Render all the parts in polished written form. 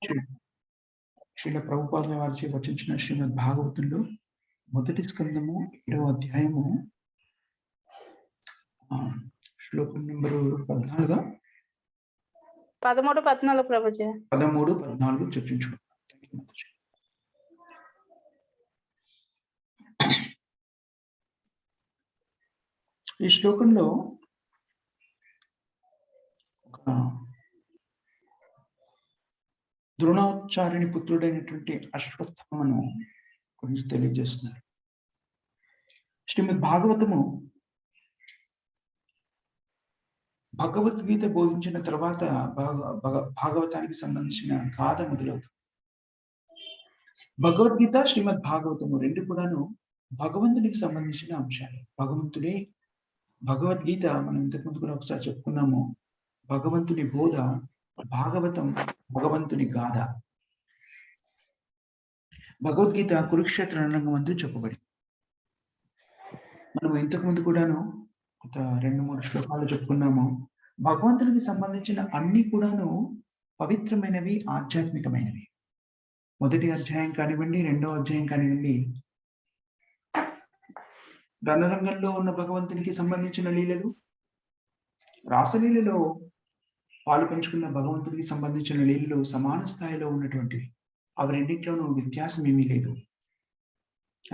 శ్రీ శ్రీల ప్రభుపాదుల వారిచే వచించిన శ్రీమద్ భాగవతంలో మొదటి స్కందము 7వ అధ్యాయము శ్లోకం నంబరు 14 13, 14 ప్రభుజీ. 13, 14 చర్చించుకుందాం. ఈ శ్లోకంలో ద్రోణాచార్యుని పుత్రుడైనటువంటి అశ్వత్థామను గురించి తెలియజేస్తున్నారు. శ్రీమద్ భాగవతము భగవద్గీత బోధించిన తర్వాత భాగవతానికి సంబంధించిన గాథ మొదలవుతుంది. భగవద్గీత శ్రీమద్ భాగవతము రెండు కూడాను భగవంతునికి సంబంధించిన అంశాలు. భగవంతుడే భగవద్గీత మనం ఇంతకుముందు కూడా ఒకసారి చెప్పుకున్నాము. భగవంతుని బోధ, భాగవతం భగవంతుని గాథ. భగవద్గీత కురుక్షేత్ర రణరంగం అందు చెప్పబడింది. మనం ఇంతకుముందు కూడాను ఒక 2-3 శ్లోకాలు చెప్పుకున్నాము. భగవంతునికి సంబంధించిన అన్ని కూడాను పవిత్రమైనవి, ఆధ్యాత్మికమైనవి. మొదటి అధ్యాయం కానివ్వండి, 2వ అధ్యాయం కానివ్వండి, రణరంగంలో ఉన్న భగవంతునికి సంబంధించిన లీలలు, రాసలీలలో పాలు పంచుకున్న భగవంతుడికి సంబంధించిన లీలలు సమాన స్థాయిలో ఉన్నటువంటివి. అవి రెండింటిలోనూ వ్యత్యాసం ఏమీ లేదు.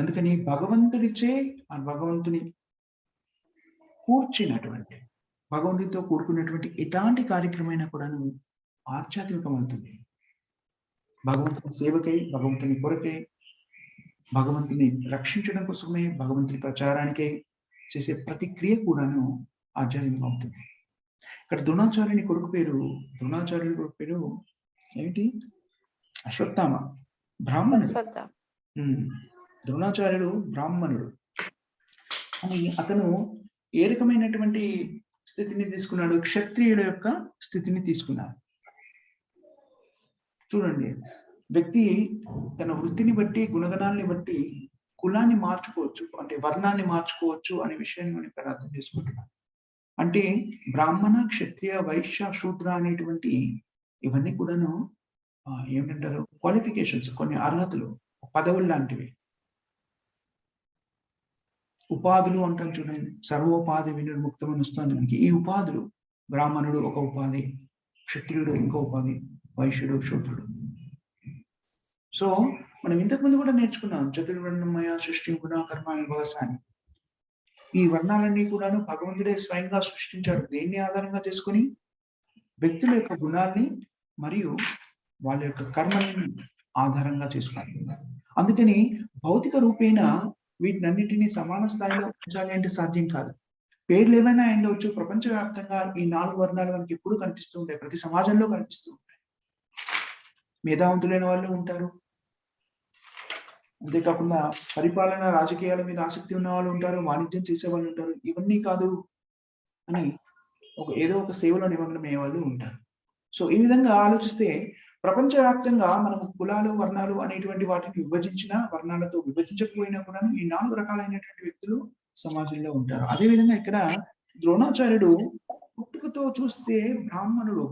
అందుకని భగవంతుడిచే ఆ భగవంతుని కూర్చున్నటువంటి, భగవంతుడితో కూడుకున్నటువంటి ఎలాంటి కార్యక్రమైనా కూడాను ఆధ్యాత్మికమవుతుంది. భగవంతుని సేవకై, భగవంతుని కొరకై, భగవంతుని రక్షించడం కోసమే, భగవంతుని ప్రచారానికై చేసే ప్రతి క్రియ కూడాను ఆధ్యాత్మికం అవుతుంది. ఇక్కడ ద్రోణాచార్యుని కొడుకు పేరు ఏంటి? అశ్వత్థామ, బ్రాహ్మణుడు. ద్రోణాచార్యుడు బ్రాహ్మణుడు అని అతను ఏ రకమైనటువంటి స్థితిని తీసుకున్నాడు? క్షత్రియుల యొక్క స్థితిని తీసుకున్నాడు. చూడండి, వ్యక్తి తన వృత్తిని బట్టి, గుణగణాలని బట్టి కులాన్ని మార్చుకోవచ్చు, అంటే వర్ణాన్ని మార్చుకోవచ్చు అనే విషయాన్ని మనం ఇక్కడ అర్థం చేసుకుంటున్నాం. అంటే బ్రాహ్మణ, క్షత్రియ, వైశ్య, శూద్ర అనేటువంటి ఇవన్నీ కూడాను ఏమిటంటారు? క్వాలిఫికేషన్స్, కొన్ని అర్హతలు, పదవులు లాంటివి. ఉపాధులు అంటాం చూడండి, సర్వోపాధి వినిర్ముక్తం అని వస్తుంది మనకి. ఈ ఉపాధులు, బ్రాహ్మణుడు ఒక ఉపాధి, క్షత్రియుడు ఇంకో ఉపాధి, వైశ్యుడు, శూద్రుడు. సో మనం ఇంతకుముందు కూడా నేర్చుకున్నాం, చతుర్వర్ణమయ సృష్టి గుణ కర్మ విభాసాన్ని. ఈ వర్ణాలన్నీ కూడాను భగవంతుడే స్వయంగా సృష్టించాడు. దేన్ని ఆధారంగా చేసుకుని? వ్యక్తుల యొక్క గుణాన్ని మరియు వాళ్ళ యొక్క కర్మని ఆధారంగా చేసుకోవాలి. అందుకని భౌతిక రూపేణ వీటినన్నిటినీ సమాన స్థాయిలో ఉంచాలి అంటే సాధ్యం కాదు. పేర్లు ఏమైనా ఉండవచ్చు. ప్రపంచవ్యాప్తంగా ఈ 4 వర్ణాలు మనకి ఎప్పుడు కనిపిస్తూ ఉంటాయి, ప్రతి సమాజంలో కనిపిస్తూ ఉంటాయి. మేధావంతులైన వాళ్ళు ఉంటారు, అంతేకాకుండా పరిపాలన, రాజకీయాల మీద ఆసక్తి ఉన్న వాళ్ళు ఉంటారు, వాణిజ్యం చేసే వాళ్ళు ఉంటారు. ఇవన్నీ కాదు అని ఏదో ఒక సేవలో నిమగ్నమయ్యే వాళ్ళు ఉంటారు. సో ఈ విధంగా ఆలోచిస్తే ప్రపంచవ్యాప్తంగా మనం కులాలు, వర్ణాలు అనేటువంటి వాటిని విభజించిన, వర్ణాలతో విభజించకపోయినా కూడా ఈ 4 రకాలైనటువంటి వ్యక్తులు సమాజంలో ఉంటారు. అదేవిధంగా ఇక్కడ ద్రోణాచార్యుడు పుట్టుకతో చూస్తే బ్రాహ్మణుడు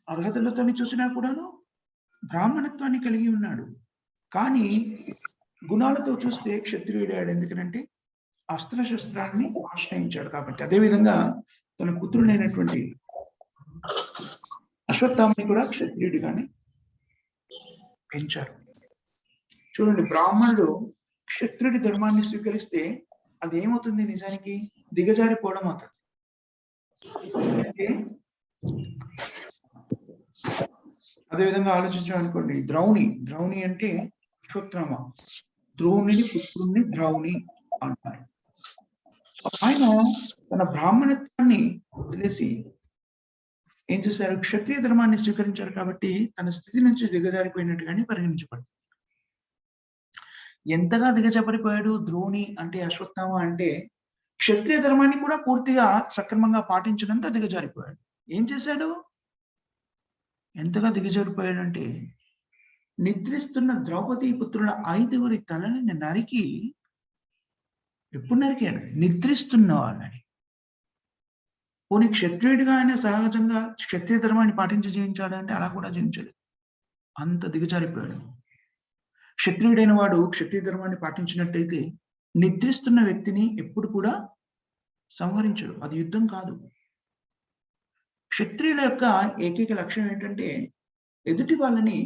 అర్హతలతో చూసినా కూడాను బ్రాహ్మణత్వాన్ని కలిగి ఉన్నాడు. కానీ గుణాలతో చూస్తే క్షత్రియుడాడు. ఎందుకనంటే అస్త్రశస్త్రాన్ని ఆశ్రయించాడు కాబట్టి. అదేవిధంగా తన పుత్రుడైనటువంటి అశ్వత్థామని కూడా క్షత్రియుడిగానే పెంచారు. చూడండి, బ్రాహ్మణుడు క్షత్రుడి ధర్మాన్ని స్వీకరిస్తే అది ఏమవుతుంది? నిజానికి దిగజారిపోవడం అవుతుంది. అదేవిధంగా ఆలోచించాం అనుకోండి, ద్రౌణి అంటే అశ్వత్థామ, ద్రోణుని పుత్రుణ్ణి ద్రౌణి అంటారు. ఆయన తన బ్రాహ్మణత్వాన్ని వదిలేసి ఏం చేశారు? క్షత్రియ ధర్మాన్ని స్వీకరించారు కాబట్టి తన స్థితి నుంచి దిగజారిపోయినట్టుగానే పరిగణించబడింది. ఎంతగా దిగజారిపోయాడు ద్రోణి అంటే, అశ్వత్థామ అంటే క్షత్రియ ధర్మాన్ని కూడా పూర్తిగా సక్రమంగా పాటించడంతో దిగజారిపోయాడు. ఏం చేశాడు? ఎంతగా దిగజారిపోయాడంటే నిద్రిస్తున్న ద్రౌపది పుత్రుల 5 తలని నరికి, ఎప్పుడు నరికాడు? నిద్రిస్తున్న వాళ్ళని. పోనీ క్షత్రియుడిగా ఆయన సహజంగా క్షత్రియ ధర్మాన్ని పాటించి జయించాడంటే అలా కూడా జయించలేదు. అంత దిగజారిపోయాడు. క్షత్రియుడైన వాడు క్షత్రియ ధర్మాన్ని పాటించినట్టయితే నిద్రిస్తున్న వ్యక్తిని ఎప్పుడు కూడా సంహరించడు. అది యుద్ధం కాదు. క్షత్రియుల యొక్క ఏకైక లక్ష్యం ఏంటంటే ఎదుటి వాళ్ళని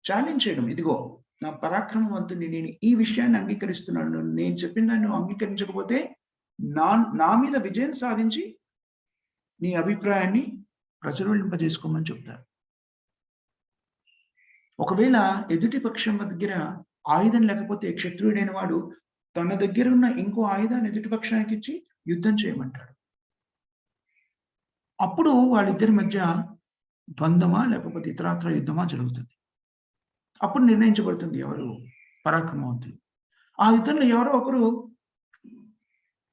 ఛాలెంజ్ చేయడం. ఇదిగో నా పరాక్రమవంతుడిని, నేను ఈ విషయాన్ని అంగీకరిస్తున్నాను. నేను చెప్పిన దాన్ని నువ్వు అంగీకరించకపోతే నా నా మీద విజయం సాధించి నీ అభిప్రాయాన్ని ప్రచురింపజేసుకోమని చెప్తారు. ఒకవేళ ఎదుటి పక్షం దగ్గర ఆయుధం లేకపోతే క్షత్రియుడైన వాడు తన దగ్గర ఉన్న ఇంకో ఆయుధాన్ని ఎదుటి పక్షానికి ఇచ్చి యుద్ధం చేయమంటాడు. అప్పుడు వాళ్ళిద్దరి మధ్య ద్వంద్వమా లేకపోతే ఇతరాత్ర యుద్ధమా జరుగుతుంది. అప్పుడు నిర్ణయించబడుతుంది ఎవరు పరాక్రమవంతులు. ఆ యుద్ధంలో ఎవరో ఒకరు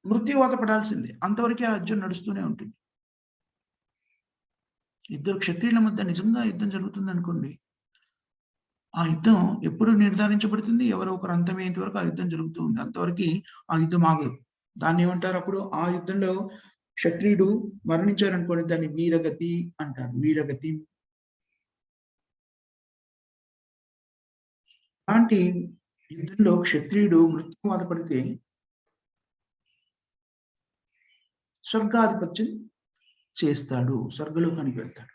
మృత్యువాత పడాల్సిందే. అంతవరకే ఆ యుద్ధం నడుస్తూనే ఉంటుంది. ఇద్దరు క్షత్రియుల మధ్య నిజంగా యుద్ధం జరుగుతుంది అనుకోండి, ఆ యుద్ధం ఎప్పుడు నిర్ధారించబడుతుంది? ఎవరో ఒకరు అంతమయ్యేంత వరకు ఆ యుద్ధం జరుగుతూ ఉంది. అంతవరకు ఆ యుద్ధం ఆగదు. దాన్ని ఏమంటారు అప్పుడు? ఆ యుద్ధంలో క్షత్రియుడు మరణించారనుకోండి, దాన్ని వీరగతి అంటారు. వీరగతి. అలాంటి యుద్ధంలో క్షత్రియుడు మృత్యువాత పడితే స్వర్గాధిపత్యం చేస్తాడు, స్వర్గలోకానికి వెళ్తాడు.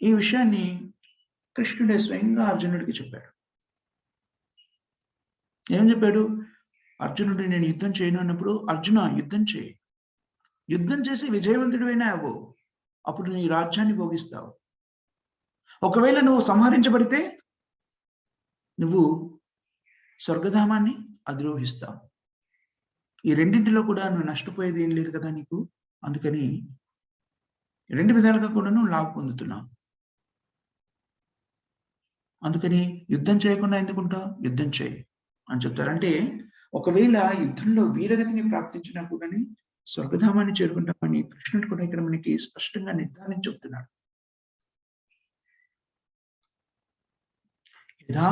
ఈ విషయాన్ని కృష్ణుడే స్వయంగా అర్జునుడికి చెప్పాడు. ఏం చెప్పాడు? అర్జునుడు నేను యుద్ధం చేయను అన్నప్పుడు, అర్జున యుద్ధం చేయి, యుద్ధం చేసి విజయవంతుడివైనా అవ్వు, అప్పుడు నీ రాజ్యాన్ని భోగిస్తావు. ఒకవేళ నువ్వు సంహరించబడితే నువ్వు స్వర్గధామాన్ని అధిరోహిస్తావు. ఈ రెండింటిలో కూడా నువ్వు నష్టపోయేది ఏం లేదు కదా నీకు. అందుకని రెండు విధాలుగా కూడా నువ్వు లాభ పొందుతున్నావు. అందుకని యుద్ధం చేయకుండా ఎందుకుంటావు? యుద్ధం చేయి అని చెప్తారు. అంటే ఒకవేళ యుద్ధంలో వీరగతిని ప్రాప్తించినా కూడా స్వర్గధామాన్ని చేరుకుంటామని కృష్ణుడు కూడా ఇక్కడ మనకి స్పష్టంగా నిర్ధారించి చెప్తున్నాడు. యథా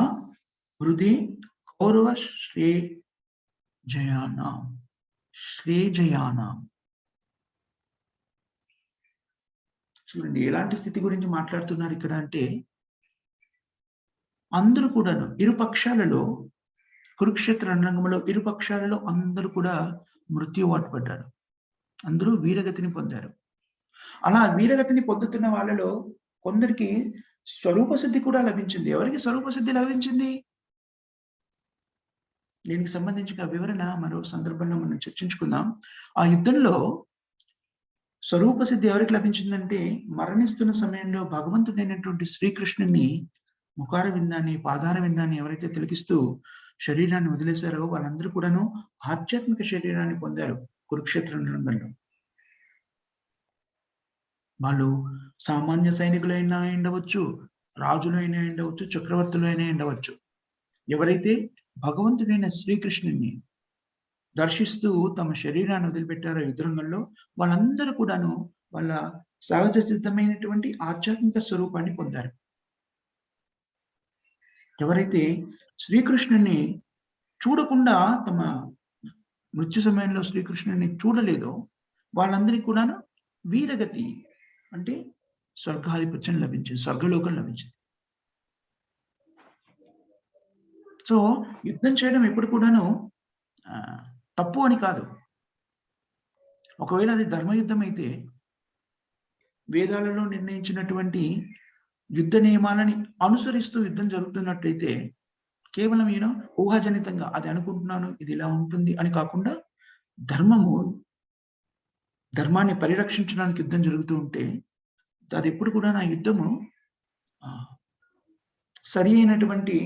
హృది కౌరవ శ్రేజయానాం. చూడండి ఎలాంటి స్థితి గురించి మాట్లాడుతున్నారు ఇక్కడ అంటే, అందరూ కూడాను ఇరు పక్షాలలో, కురుక్షేత్ర రణరంగంలో ఇరు పక్షాలలో అందరూ కూడా మృత్యువాటు పడ్డారు. అందరూ వీరగతిని పొందారు. అలా వీరగతిని పొందుతున్న వాళ్ళలో కొందరికి స్వరూప సిద్ధి కూడా లభించింది. ఎవరికి స్వరూప సిద్ధి లభించింది? దీనికి సంబంధించిన వివరణ మరో సందర్భంలో మనం చర్చించుకుందాం. ఆ యుద్ధంలో స్వరూప సిద్ధి ఎవరికి లభించిందంటే, మరణిస్తున్న సమయంలో భగవంతుడైనటువంటి శ్రీకృష్ణుని ముఖార విందాన్ని, పాదార విందాన్ని ఎవరైతే తిలకిస్తూ శరీరాన్ని వదిలేశారో వాళ్ళందరూ కూడాను ఆధ్యాత్మిక శరీరాన్ని పొందారు కురుక్షేత్ర రంగంలో. వాళ్ళు సామాన్య సైనికులైనా ఉండవచ్చు, రాజులైనా ఉండవచ్చు, చక్రవర్తులైనా ఉండవచ్చు. ఎవరైతే భగవంతుడైన శ్రీకృష్ణుని దర్శిస్తూ తమ శరీరాన్ని వదిలిపెట్టారో యుద్ధరంగంలో, వాళ్ళందరూ కూడాను వాళ్ళ సహజ సిద్ధమైనటువంటి ఆధ్యాత్మిక స్వరూపాన్ని పొందారు. ఎవరైతే శ్రీకృష్ణుని చూడకుండా తమ మృత్యు సమయంలో శ్రీకృష్ణుని చూడలేదో వాళ్ళందరికీ కూడాను వీరగతి అంటే స్వర్గాధిపత్యం లభించింది, స్వర్గలోకం లభించింది. సో యుద్ధం చేయడం ఎప్పుడు కూడాను తప్పు అని కాదు. ఒకవేళ అది ధర్మయుద్ధం అయితే వేదాలలో నిర్ణయించినటువంటి యుద్ధ నియమాలని అనుసరిస్తూ యుద్ధం జరుగుతున్నట్టయితే కేవలం ఊహాజనితంగా అది అనుకుంటున్నాను ఇది ఇలా ఉంటుంది అని కాకుండా, ధర్మాన్ని పరిరక్షించడానికి యుద్ధం జరుగుతూ ఉంటే అది ఎప్పుడు కూడా నా యుద్ధము సరి అయినటువంటి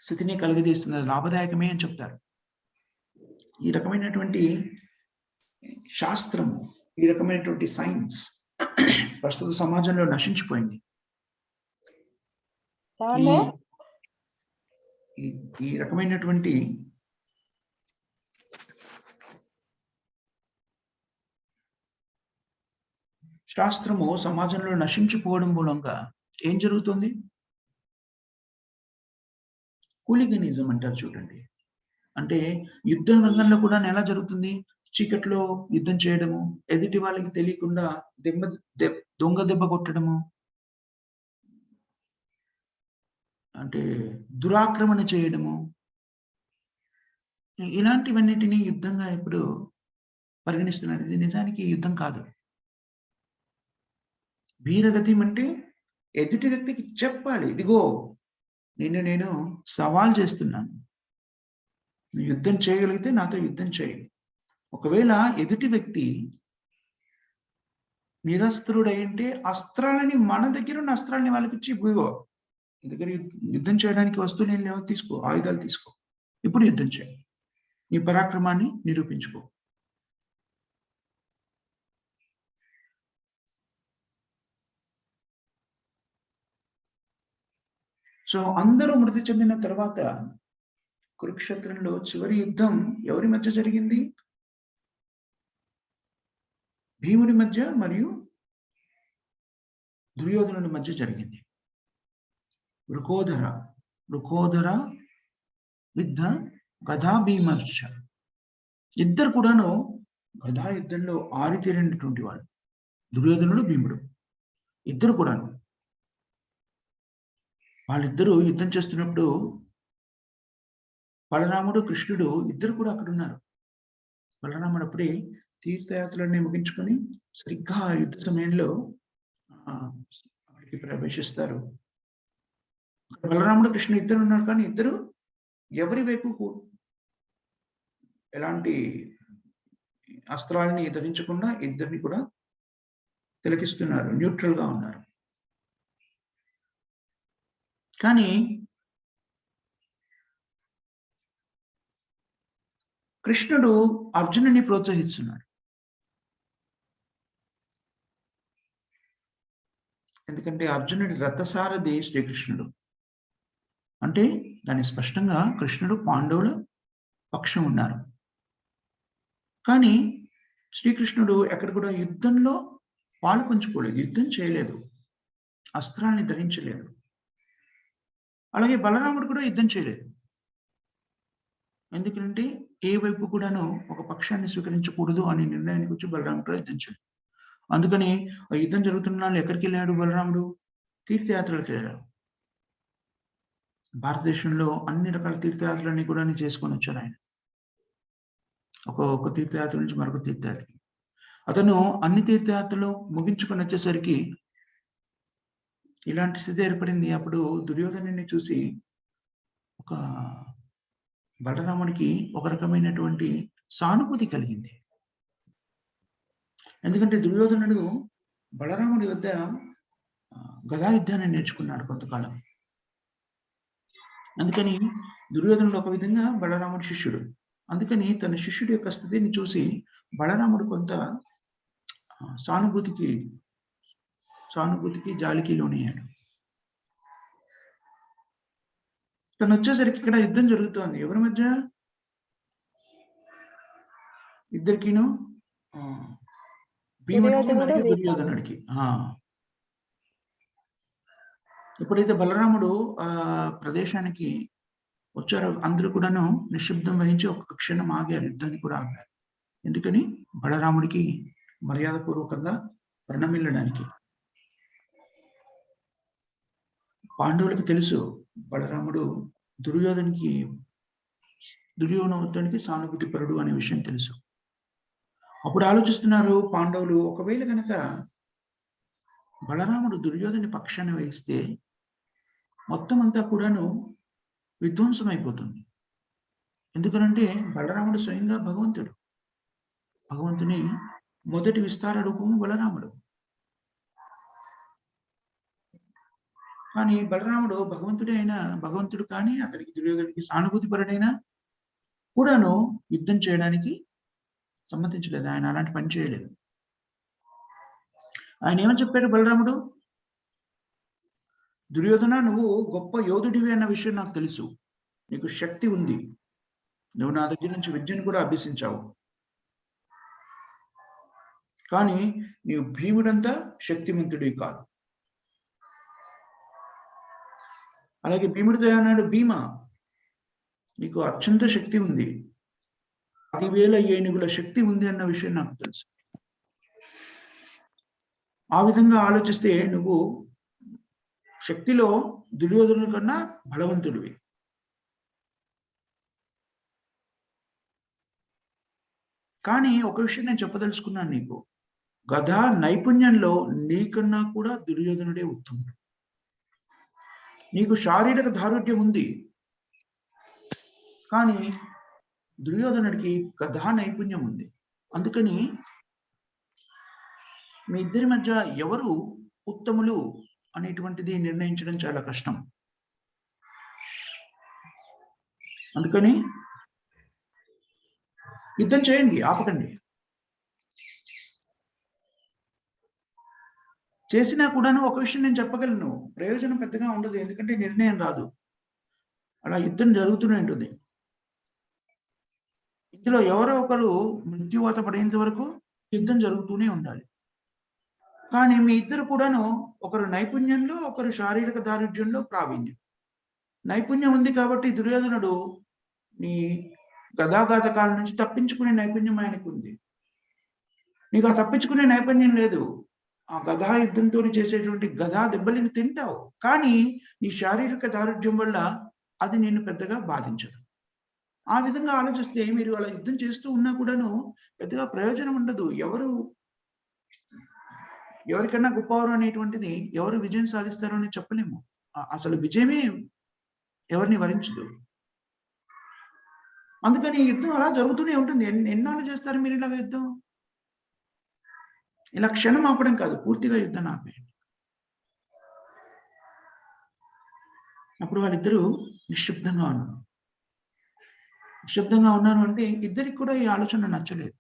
స్థితిని కలుగజేస్తున్నది, లాభదాయకమే అని చెప్తారు. ఈ రకమైనటువంటి శాస్త్రము, ఈ రకమైనటువంటి సైన్స్ ప్రస్తుత సమాజంలో నశించిపోయింది. ఈ రకమైనటువంటి శాస్త్రము సమాజంలో నశించిపోవడం మూలంగా ఏం జరుగుతుంది? హూలిగనిజం అంటారు చూడండి. అంటే యుద్ధ రంగంలో కూడా ఎలా జరుగుతుంది? చీకట్లో యుద్ధం చేయడము, ఎదుటి వాళ్ళకి తెలియకుండా దెబ్బ దొంగ దెబ్బ కొట్టడము, అంటే దురాక్రమణ చేయడము, ఇలాంటివన్నిటిని యుద్ధంగా ఇప్పుడు పరిగణిస్తున్నారు. ఇది నిజానికి యుద్ధం కాదు. వీరగతి అంటే ఎదుటి వ్యక్తికి చెప్పాలి. ఇదిగో నిన్ను నేను సవాల్ చేస్తున్నాను. నువ్వు యుద్ధం చేయగలిగితే నాతో యుద్ధం చేయి. ఒకవేళ ఎదుటి వ్యక్తి నిరస్త్రుడైంటే అస్త్రాలని మన దగ్గరున్న అస్త్రాలని వాళ్ళకిచ్చి ఇదిగో నీ దగ్గర యుద్ధం చేయడానికి వస్తువులేం లేవో తీసుకో, ఆయుధాలు తీసుకో. ఇప్పుడు యుద్ధం చేయి. నీ పరాక్రమాన్ని నిరూపించుకో. సో అందరూ మృతి చెందిన తర్వాత కురుక్షేత్రంలో చివరి యుద్ధం ఎవరి మధ్య జరిగింది? భీముడి మధ్య మరియు దుర్యోధనుడి మధ్య జరిగింది. వృకోదర విద్ధ గదా భీమర్ష. ఇద్దరు కూడాను గదా యుద్ధంలో ఆరితేరినటువంటి వాళ్ళు. దుర్యోధనుడు, భీముడు ఇద్దరు కూడాను. వాళ్ళిద్దరూ యుద్ధం చేస్తున్నప్పుడు బలరాముడు, కృష్ణుడు ఇద్దరు కూడా అక్కడున్నారు. బలరాముడు అప్పుడే తీర్థయాత్రలన్నీ ముగించుకొని సరిగ్గా యుద్ధ సమయంలో అక్కడికి ప్రవేశిస్తారు. బలరాముడు, కృష్ణుడు ఇద్దరు ఉన్నారు, కానీ ఇద్దరు ఎవరి వైపు ఎలాంటి అస్త్రాలని ధరించకుండా ఇద్దరిని కూడా తిలకిస్తున్నారు, న్యూట్రల్ గా ఉన్నారు. కానీ కృష్ణుడు అర్జునుని ప్రోత్సహిస్తున్నాడు. ఎందుకంటే అర్జునుడి రథసారథి శ్రీకృష్ణుడు. అంటే దాని స్పష్టంగా కృష్ణుడు పాండవుల పక్షం ఉన్నారు. కానీ శ్రీకృష్ణుడు ఎక్కడ కూడా యుద్ధంలో పాలు పంచుకోలేదు, యుద్ధం చేయలేదు, అస్త్రాన్ని ధరించలేదు. అలాగే బలరాముడు కూడా యుద్ధం చేయలేదు. ఎందుకంటే ఏ వైపు కూడాను ఒక పక్షాన్ని స్వీకరించకూడదు అనే నిర్ణయానికి వచ్చి బలరాముడు యుద్ధం చేయలేదు. అందుకని ఆ యుద్ధం జరుగుతున్న వాళ్ళు ఎక్కడికి వెళ్ళాడు బలరాముడు? తీర్థయాత్రలకు వెళ్ళాడు. భారతదేశంలో అన్ని రకాల తీర్థయాత్రలన్నీ కూడా చేసుకొని వచ్చాడు ఆయన. ఒక తీర్థయాత్ర నుంచి మరొక తీర్థయాత్రకి. అతను అన్ని తీర్థయాత్రలు ముగించుకొని వచ్చేసరికి ఇలాంటి స్థితి ఏర్పడింది. అప్పుడు దుర్యోధనుని చూసి ఒక బలరాముడికి ఒక రకమైనటువంటి సానుభూతి కలిగింది. ఎందుకంటే దుర్యోధనుడు బలరాముడి వద్ద గదా యుద్ధాన్ని నేర్చుకున్నాడు కొంతకాలం. అందుకని దుర్యోధనుడు ఒక విధంగా బలరాముడి శిష్యుడు. అందుకని తన శిష్యుడి యొక్క స్థితిని చూసి బలరాముడు కొంత సానుభూతికి జాలికి లోనయ్యాడు. తను వచ్చేసరికి ఇక్కడ యుద్ధం జరుగుతోంది. ఎవరి మధ్య? ఇద్దరికిను, భీముడికి మరియు దుర్యోధనుడికి. ఎప్పుడైతే బలరాముడు ఆ ప్రదేశానికి వచ్చారో అందరూ కూడాను నిశ్శబ్దం వహించి ఒక క్షణం ఆగారు, యుద్ధాన్ని కూడా ఆగారు. ఎందుకని? బలరాముడికి మర్యాదపూర్వకంగా ప్రణమిల్లడానికి. పాండవులకు తెలుసు బలరాముడు దుర్యోధనుడికి సానుభూతి పరుడు అనే విషయం తెలుసు. అప్పుడు ఆలోచిస్తున్నారు పాండవులు, ఒకవేళ కనుక బలరాముడు దుర్యోధని పక్షాన్ని వహిస్తే మొత్తం అంతా కూడాను విధ్వంసం అయిపోతుంది. ఎందుకనంటే బలరాముడు స్వయంగా భగవంతుడు. భగవంతుని మొదటి విస్తార రూపము బలరాముడు. కానీ బలరాముడు భగవంతుడు కానీ అతనికి దుర్యోధనుడికి సానుభూతి పరుడైనా కూడాను యుద్ధం చేయడానికి సమ్మతించలేదు. ఆయన అలాంటి పని చేయలేదు. ఆయన ఏమని చెప్పారు బలరాముడు? దుర్యోధన, నువ్వు గొప్ప యోధుడివి అన్న విషయం నాకు తెలుసు. నీకు శక్తి ఉంది. నువ్వు నా దగ్గర నుంచి విద్యను కూడా అభ్యసించావు. కానీ నీవు భీముడంతా శక్తివంతుడివి కాదు. అలాగే భీముడితో అన్నాడు, భీమ, నీకు అత్యంత శక్తి ఉంది. 10,000 ఏనుగుల శక్తి ఉంది అన్న విషయం నాకు తెలుసు. ఆ విధంగా ఆలోచిస్తే నువ్వు శక్తిలో దుర్యోధనుడి కన్నా బలవంతుడివి. కానీ ఒక విషయం నేను చెప్పదలుచుకున్నాను నీకు. గదా నైపుణ్యంలో నీకన్నా కూడా దుర్యోధనుడే ఉత్తముడు. నీకు శారీరక దారుఢ్యం ఉంది. కానీ దుర్యోధనుడికి గదా నైపుణ్యం ఉంది. అందుకని మీ ఇద్దరి మధ్య ఎవరు ఉత్తములు అనేటువంటిది నిర్ణయించడం చాలా కష్టం. అందుకని యుద్ధం చేయండి, ఆపకండి. చేసినా కూడాను ఒక విషయం నేను చెప్పగలను. ప్రయోజనం పెద్దగా ఉండదు. ఎందుకంటే నిర్ణయం రాదు. అలా యుద్ధం జరుగుతూనే ఉంటుంది. ఇందులో ఎవరో ఒకరు మృత్యువాత పడేంత వరకు యుద్ధం జరుగుతూనే ఉండాలి. కానీ మీ ఇద్దరు కూడాను ఒకరు నైపుణ్యంలో, ఒకరు శారీరక దారుఢ్యంలో ప్రావీణ్యం. నైపుణ్యం ఉంది కాబట్టి దుర్యోధనుడు నీ గదాఘాతకాల నుంచి తప్పించుకునే నైపుణ్యం ఆయనకుంది. నీకు ఆ తప్పించుకునే నైపుణ్యం లేదు. ఆ గదా యుద్ధంతో చేసేటువంటి గదా దెబ్బలని తింటావు. కానీ నీ శారీరక దారుఢ్యం వల్ల అది నిన్ను పెద్దగా బాధించదు. ఆ విధంగా ఆలోచిస్తే మీరు అలా యుద్ధం చేస్తూ ఉన్నా కూడాను పెద్దగా ప్రయోజనం ఉండదు. ఎవరికన్నా గొప్పవారు అనేటువంటిది ఎవరు విజయం సాధిస్తారో అని చెప్పలేము. అసలు విజయమే ఎవరిని వరించదు. అందుకని యుద్ధం అలా జరుగుతూనే ఉంటుంది. ఎన్నాళ్ళు చేస్తారు మీరు ఇలాగ యుద్ధం? ఇలా క్షణం ఆపడం కాదు, పూర్తిగా యుద్ధాన్ని ఆపేయండి. అప్పుడు వాళ్ళిద్దరూ నిశ్శబ్దంగా ఉన్నారు. నిశ్శబ్దంగా ఉన్నారు అంటే ఇద్దరికి కూడా ఈ ఆలోచన నచ్చలేదు.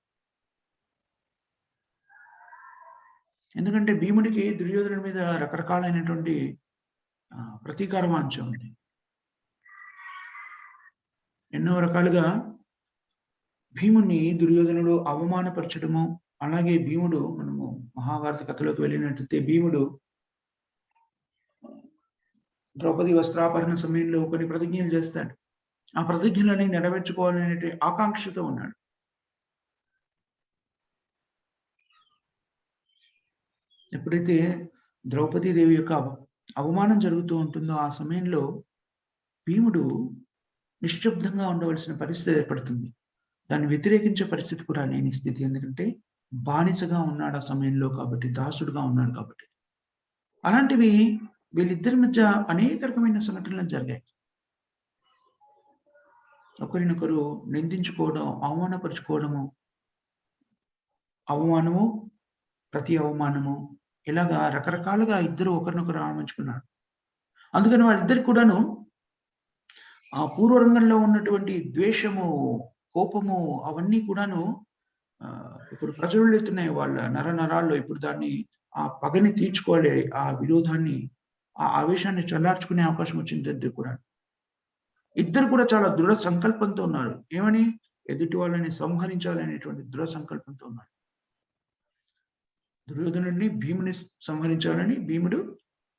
ఎందుకంటే భీముడికి దుర్యోధనుడి మీద రకరకాలైనటువంటి ప్రతీకార వాంఛ ఉంది. ఎన్నో రకాలుగా భీముడిని దుర్యోధనుడు అవమానపరచడము, అలాగే భీముడు మనము మహాభారత కథలోకి వెళ్ళినట్టయితే భీముడు ద్రౌపది వస్త్రాపహరణ సమయంలో కొన్ని ప్రతిజ్ఞలు చేస్తాడు. ఆ ప్రతిజ్ఞలని నెరవేర్చుకోవాలనే ఆకాంక్షతో ఉన్నాడు. ఎప్పుడైతే ద్రౌపదీదేవి యొక్క అవమానం జరుగుతూ ఉంటుందో ఆ సమయంలో భీముడు నిశ్శబ్దంగా ఉండవలసిన పరిస్థితి ఏర్పడుతుంది. దాన్ని వ్యతిరేకించే పరిస్థితి కూడా లేని స్థితి. ఎందుకంటే బానిసగా ఉన్నాడు ఆ సమయంలో కాబట్టి, దాసుడుగా ఉన్నాడు కాబట్టి. అలాంటివి వీళ్ళిద్దరి మధ్య అనేక రకమైన సంఘటనలు జరిగాయి. ఒకరినొకరు నిందించుకోవడం, అవమానపరుచుకోవడము, అవమానము, ప్రతి అవమానము, ఇలాగా రకరకాలుగా ఇద్దరు ఒకరినొకరు ఆమంచుకున్నారు. అందుకని వాళ్ళిద్దరికి కూడాను ఆ పూర్వరంగంలో ఉన్నటువంటి ద్వేషము, కోపము అవన్నీ కూడాను ఇప్పుడు ప్రజ్వలితున్నాయి వాళ్ళ నరాల్లో. ఇప్పుడు దాన్ని ఆ పగని తీర్చుకోవాలి, ఆ విరోధాన్ని, ఆ ఆవేశాన్ని చల్లార్చుకునే అవకాశం వచ్చింది ఇద్దరికి కూడా. ఇద్దరు కూడా చాలా దృఢ సంకల్పంతో ఉన్నారు. ఏమని? ఎదుటి వాళ్ళని సంహరించాలనేటువంటి దృఢ సంకల్పంతో ఉన్నారు. దుర్యోధనుడిని భీముని సంహరించాలని, భీముడు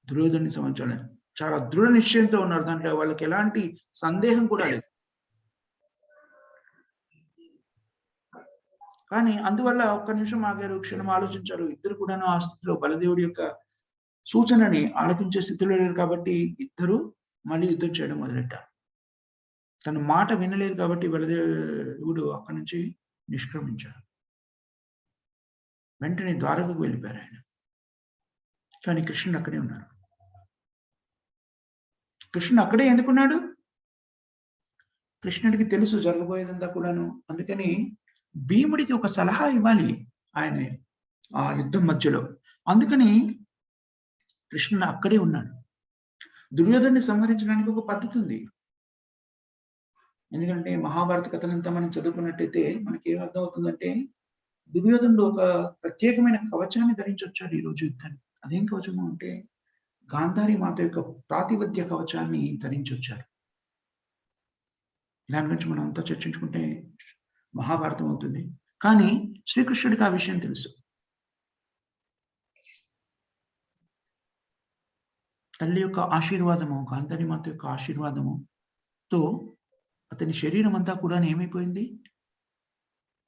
దుర్యోధనుని సంహరించాలని చాలా దృఢ నిశ్చయంతో ఉన్నారు. దాంట్లో వాళ్ళకి ఎలాంటి సందేహం కూడా లేదు. కానీ అందువల్ల ఒక్క నిమిషం ఆగారు, క్షణం ఆలోచించారు. ఇద్దరు కూడాను ఆ స్థితిలో బలదేవుడి యొక్క సూచనని ఆలకించే స్థితిలో లేరు కాబట్టి ఇద్దరు మళ్ళీ యుద్ధం చేయడం మొదలెట్టారు. తన మాట వినలేదు కాబట్టి బలదేవుడు అక్కడి నుంచి నిష్క్రమించాడు. వెంటనే ద్వారకకు వెళ్ళిపోయారు ఆయన. కానీ కృష్ణుడు అక్కడే ఉన్నాడు. కృష్ణుడు అక్కడే ఎందుకున్నాడు? కృష్ణుడికి తెలుసు జరగబోయేదంతా కూడాను. అందుకని భీముడికి ఒక సలహా ఇవ్వాలి ఆయన ఆ యుద్ధం మధ్యలో. అందుకని కృష్ణుడు అక్కడే ఉన్నాడు. దుర్యోధన్ని సంహరించడానికి ఒక పద్ధతి ఉంది. ఎందుకంటే మహాభారత కథనంతా మనం చదువుకున్నట్టయితే మనకి ఏం అర్థమవుతుందంటే దుర్యోధనుడు ఒక ప్రత్యేకమైన కవచాన్ని ధరించొచ్చాడు ఈ రోజు యుద్ధాన్ని. అదేం కవచము అంటే గాంధారి మాత యొక్క ప్రాతిపద్య కవచాన్ని ధరించొచ్చాడు. దాని గురించి మనం అంతా చర్చించుకుంటే మహాభారతం అవుతుంది. కానీ శ్రీకృష్ణుడికి ఆ విషయం తెలుసు. తల్లి యొక్క ఆశీర్వాదము, గాంధారి మాత యొక్క ఆశీర్వాదముతో అతని శరీరం అంతా కూడా ఏమైపోయింది?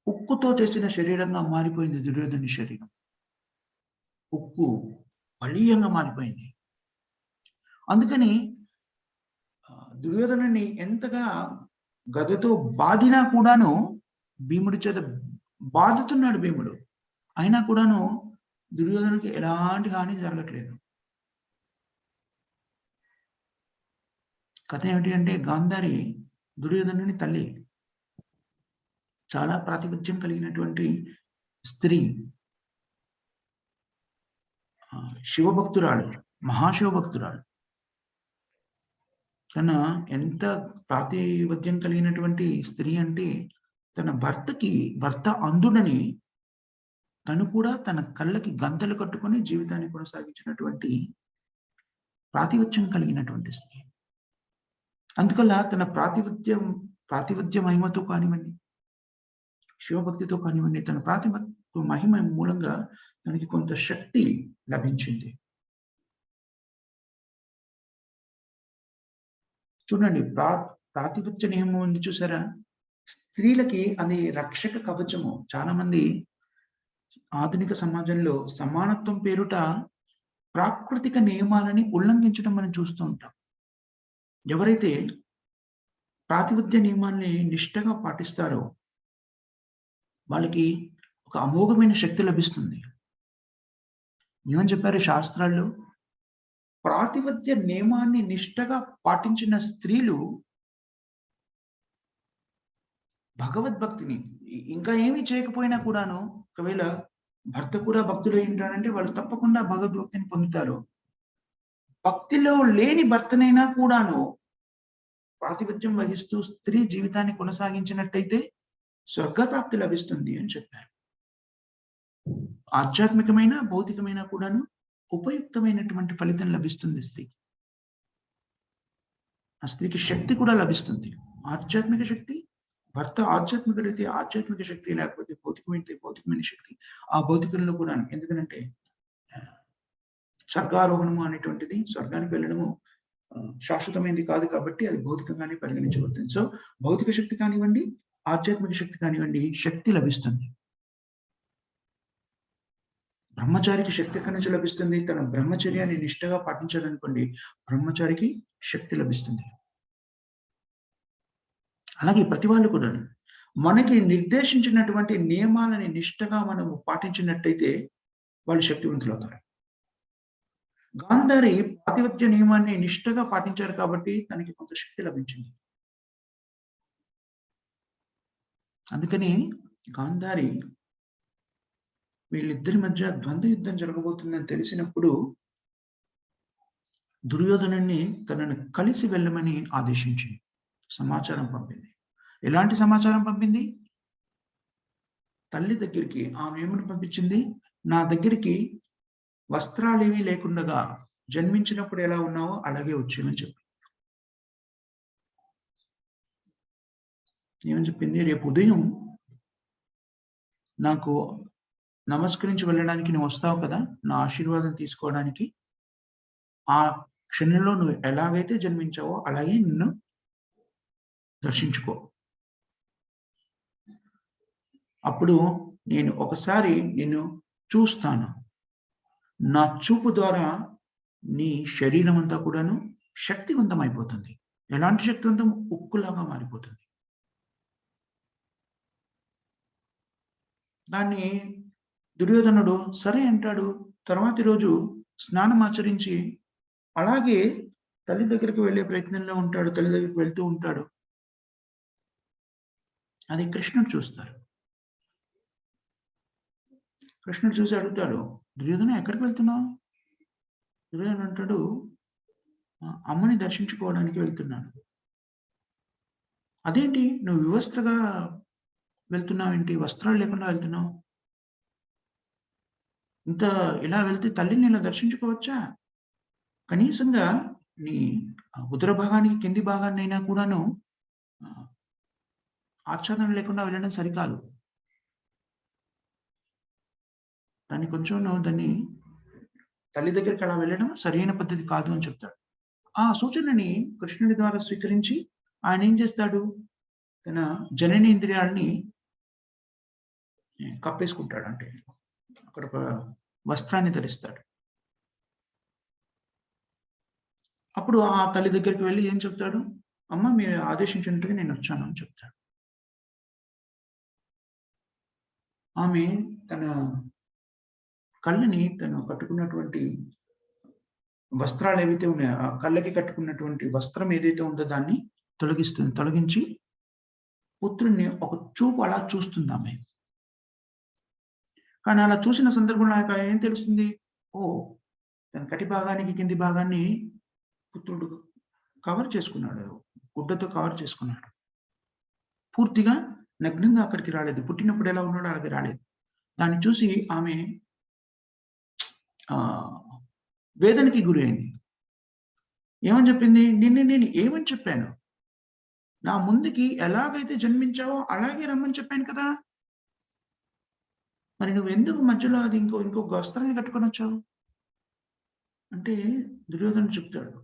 ఉక్కుతో చేసిన శరీరంగా మారిపోయింది దుర్యోధని శరీరం. ఉక్కు బలీయంగా మారిపోయింది. అందుకని దుర్యోధనుని ఎంతగా గదతో బాధినా కూడాను భీముడి చేత బాదుతున్నాడు భీముడు. అయినా కూడాను దుర్యోధనుడికి ఎలాంటి హాని జరగట్లేదు. కథ ఏమిటి అంటే గాంధారి దుర్యోధనుని తల్లి. చాలా ప్రాతినిధ్యం కలిగినటువంటి స్త్రీ. శివభక్తురాలు, మహాశివభక్తురాలు. తన ఎంత ప్రాతిపద్యం కలిగినటువంటి స్త్రీ అంటే తన భర్త అంధుడని తను కూడా తన కళ్ళకి గంతలు కట్టుకొని జీవితాన్ని కొనసాగించినటువంటి ప్రాతిపత్యం కలిగినటువంటి స్త్రీ. అందువల్ల తన ప్రాతిపద్య మహిమతో కానివ్వండి, శివభక్తితో కానివ్వండి, తన మహిమ మూలంగా తనకి కొంత శక్తి లభించింది. చూడండి, ప్రాతిపత్య నియమం ఉంది చూసారా? స్త్రీలకి అది రక్షక కవచము. చాలా మంది ఆధునిక సమాజంలో సమానత్వం పేరుట ప్రాకృతిక నియమాలని ఉల్లంఘించడం మనం చూస్తూ ఉంటాం. ఎవరైతే ప్రాతిపత్య నియమాన్ని నిష్ఠగా పాటిస్తారో వాళ్ళకి ఒక అమోఘమైన శక్తి లభిస్తుంది. ఏమని చెప్పారు శాస్త్రాల్లో? ప్రాతిపత్య నియమాన్ని నిష్ఠగా పాటించిన స్త్రీలు భగవద్భక్తిని ఇంకా ఏమీ చేయకపోయినా కూడాను, ఒకవేళ భర్త కూడా భక్తుడై ఉంటాడంటే వాళ్ళు తప్పకుండా భగవద్భక్తిని పొందుతారు. భక్తిలో లేని భర్తనైనా కూడాను ప్రాతిపత్యం వహిస్తూ స్త్రీ జీవితాన్ని కొనసాగించినట్టయితే స్వర్గప్రాప్తి లభిస్తుంది అని చెప్పారు. ఆధ్యాత్మికమైన, భౌతికమైన కూడాను ఉపయుక్తమైనటువంటి ఫలితం లభిస్తుంది స్త్రీకి. ఆ స్త్రీకి శక్తి కూడా లభిస్తుంది. ఆధ్యాత్మిక శక్తి, భర్త ఆధ్యాత్మికుడైతే ఆధ్యాత్మిక శక్తి, లేకపోతే భౌతికమైన శక్తి. ఆ భౌతికంలో కూడా ఎందుకంటే స్వర్గారోహణము అనేటువంటిది, స్వర్గానికి వెళ్ళడము శాశ్వతమైనది కాదు కాబట్టి అది భౌతికంగానే పరిగణించబడుతుంది. సో భౌతిక శక్తి కానివ్వండి, ఆధ్యాత్మిక శక్తి కానివ్వండి, శక్తి లభిస్తుంది. బ్రహ్మచారికి శక్తి ఎక్కడి నుంచి లభిస్తుంది? తన బ్రహ్మచర్యాన్ని నిష్ఠగా పాటించాలనుకోండి, బ్రహ్మచారికి శక్తి లభిస్తుంది. అలాగే ప్రతి వాళ్ళు కూడా మనకి నిర్దేశించినటువంటి నియమాలని నిష్ఠగా మనము పాటించినట్టయితే వాళ్ళు శక్తివంతులు అవుతారు. గాంధారి ప్రాతిపత్య నియమాన్ని నిష్ఠగా పాటించారు కాబట్టి తనకి కొంత శక్తి లభించింది. అందుకని గాంధారి వీళ్ళిద్దరి మధ్య ద్వంద్వ యుద్ధం జరగబోతుందని తెలిసినప్పుడు దుర్యోధనుని తనను కలిసి వెళ్ళమని ఆదేశించింది. సమాచారం పంపింది. ఎలాంటి సమాచారం పంపింది? తల్లి దగ్గరికి ఆమె ఏమని పంపించింది? నా దగ్గరికి వస్త్రాలేమీ లేకుండగా జన్మించినప్పుడు ఎలా ఉన్నావో అలాగే వచ్చేయమని చెప్పి. ఏమని చెప్పింది? రేపు ఉదయం నాకు నమస్కరించి వెళ్ళడానికి నువ్వు వస్తావు కదా, నా ఆశీర్వాదం తీసుకోవడానికి. ఆ క్షణంలో నువ్వు ఎలాగైతే జన్మించావో అలాగే నిన్ను దర్శించుకో. అప్పుడు నేను ఒకసారి నిన్ను చూస్తాను. నా చూపు ద్వారా నీ శరీరం అంతా కూడాను శక్తివంతం అయిపోతుంది. ఎలాంటి శక్తివంతం? ఉక్కులాగా మారిపోతుంది. దాన్ని దుర్యోధనుడు సరే అంటాడు. తర్వాతి రోజు స్నానం ఆచరించి అలాగే తల్లి దగ్గరికి వెళ్ళే ప్రయత్నంలో ఉంటాడు. తల్లి దగ్గరికి వెళ్తూ ఉంటాడు. అది కృష్ణుడు చూస్తారు. కృష్ణుడు చూసి అడుగుతాడు, దుర్యోధన ఎక్కడికి వెళ్తున్నావు? దుర్యోధన అంటాడు, అమ్మని దర్శించుకోవడానికి వెళ్తున్నాను. అదేంటి నువ్వు వివస్త్రగా వెళ్తున్నావేంటి? వస్త్రాలు లేకుండా వెళ్తున్నావు? ఇంత ఇలా వెళ్తే తల్లిని ఇలా దర్శించుకోవచ్చా? కనీసంగా నీ ఉదర భాగానికి కింది భాగాన్నైనా కూడాను ఆచ్ఛాదన లేకుండా వెళ్ళడం సరికాదు. దాన్ని తల్లి దగ్గరికి అలా వెళ్ళడం సరైన పద్ధతి కాదు అని చెప్తాడు. ఆ సూచనని కృష్ణుడి ద్వారా స్వీకరించి ఆయన ఏం చేస్తాడు? తన జననేంద్రియాలని కప్పేసుకుంటాడు. అంటే అక్కడ ఒక వస్త్రాన్ని ధరిస్తాడు. అప్పుడు ఆ తల్లి దగ్గరికి వెళ్లి ఏం చెప్తాడు? అమ్మ మీరు ఆదేశించినట్టుగా నేనొచ్చాను అని చెప్తాడు. ఆమె తన కళ్ళని తను కట్టుకున్నటువంటి వస్త్రాలేవైతే ఉన్నాయో, ఆ కళ్ళకి కట్టుకున్నటువంటి వస్త్రం ఏదైతే ఉందో దాన్ని తొలగిస్తుంది. తొలగించి పుత్రుడిని ఒక చూపు అలా చూస్తుందామె. కానీ అలా చూసిన సందర్భంలో ఆమెకు ఏం తెలుస్తుంది? ఓహ్! తన కటి భాగానికి కింది భాగాన్ని పుత్రుడు కవర్ చేసుకున్నాడు. గుడ్డతో కవర్ చేసుకున్నాడు. పూర్తిగా నగ్నంగా అక్కడికి రాలేదు. పుట్టినప్పుడు ఎలా ఉన్నాడో అలాగే రాలేదు. దాన్ని చూసి ఆమె వేదనకి గురైంది. ఏమని చెప్పింది? నిన్ను నేను ఏమని చెప్పాను? నా ముందుకి ఎలాగైతే జన్మించావో అలాగే రమ్మని చెప్పాను కదా! మరి నువ్వెందుకు మధ్యలో అది ఇంకొక వస్త్రాన్ని కట్టుకొనొచ్చావు? అంటే దుర్యోధనుడు చెప్తాడు.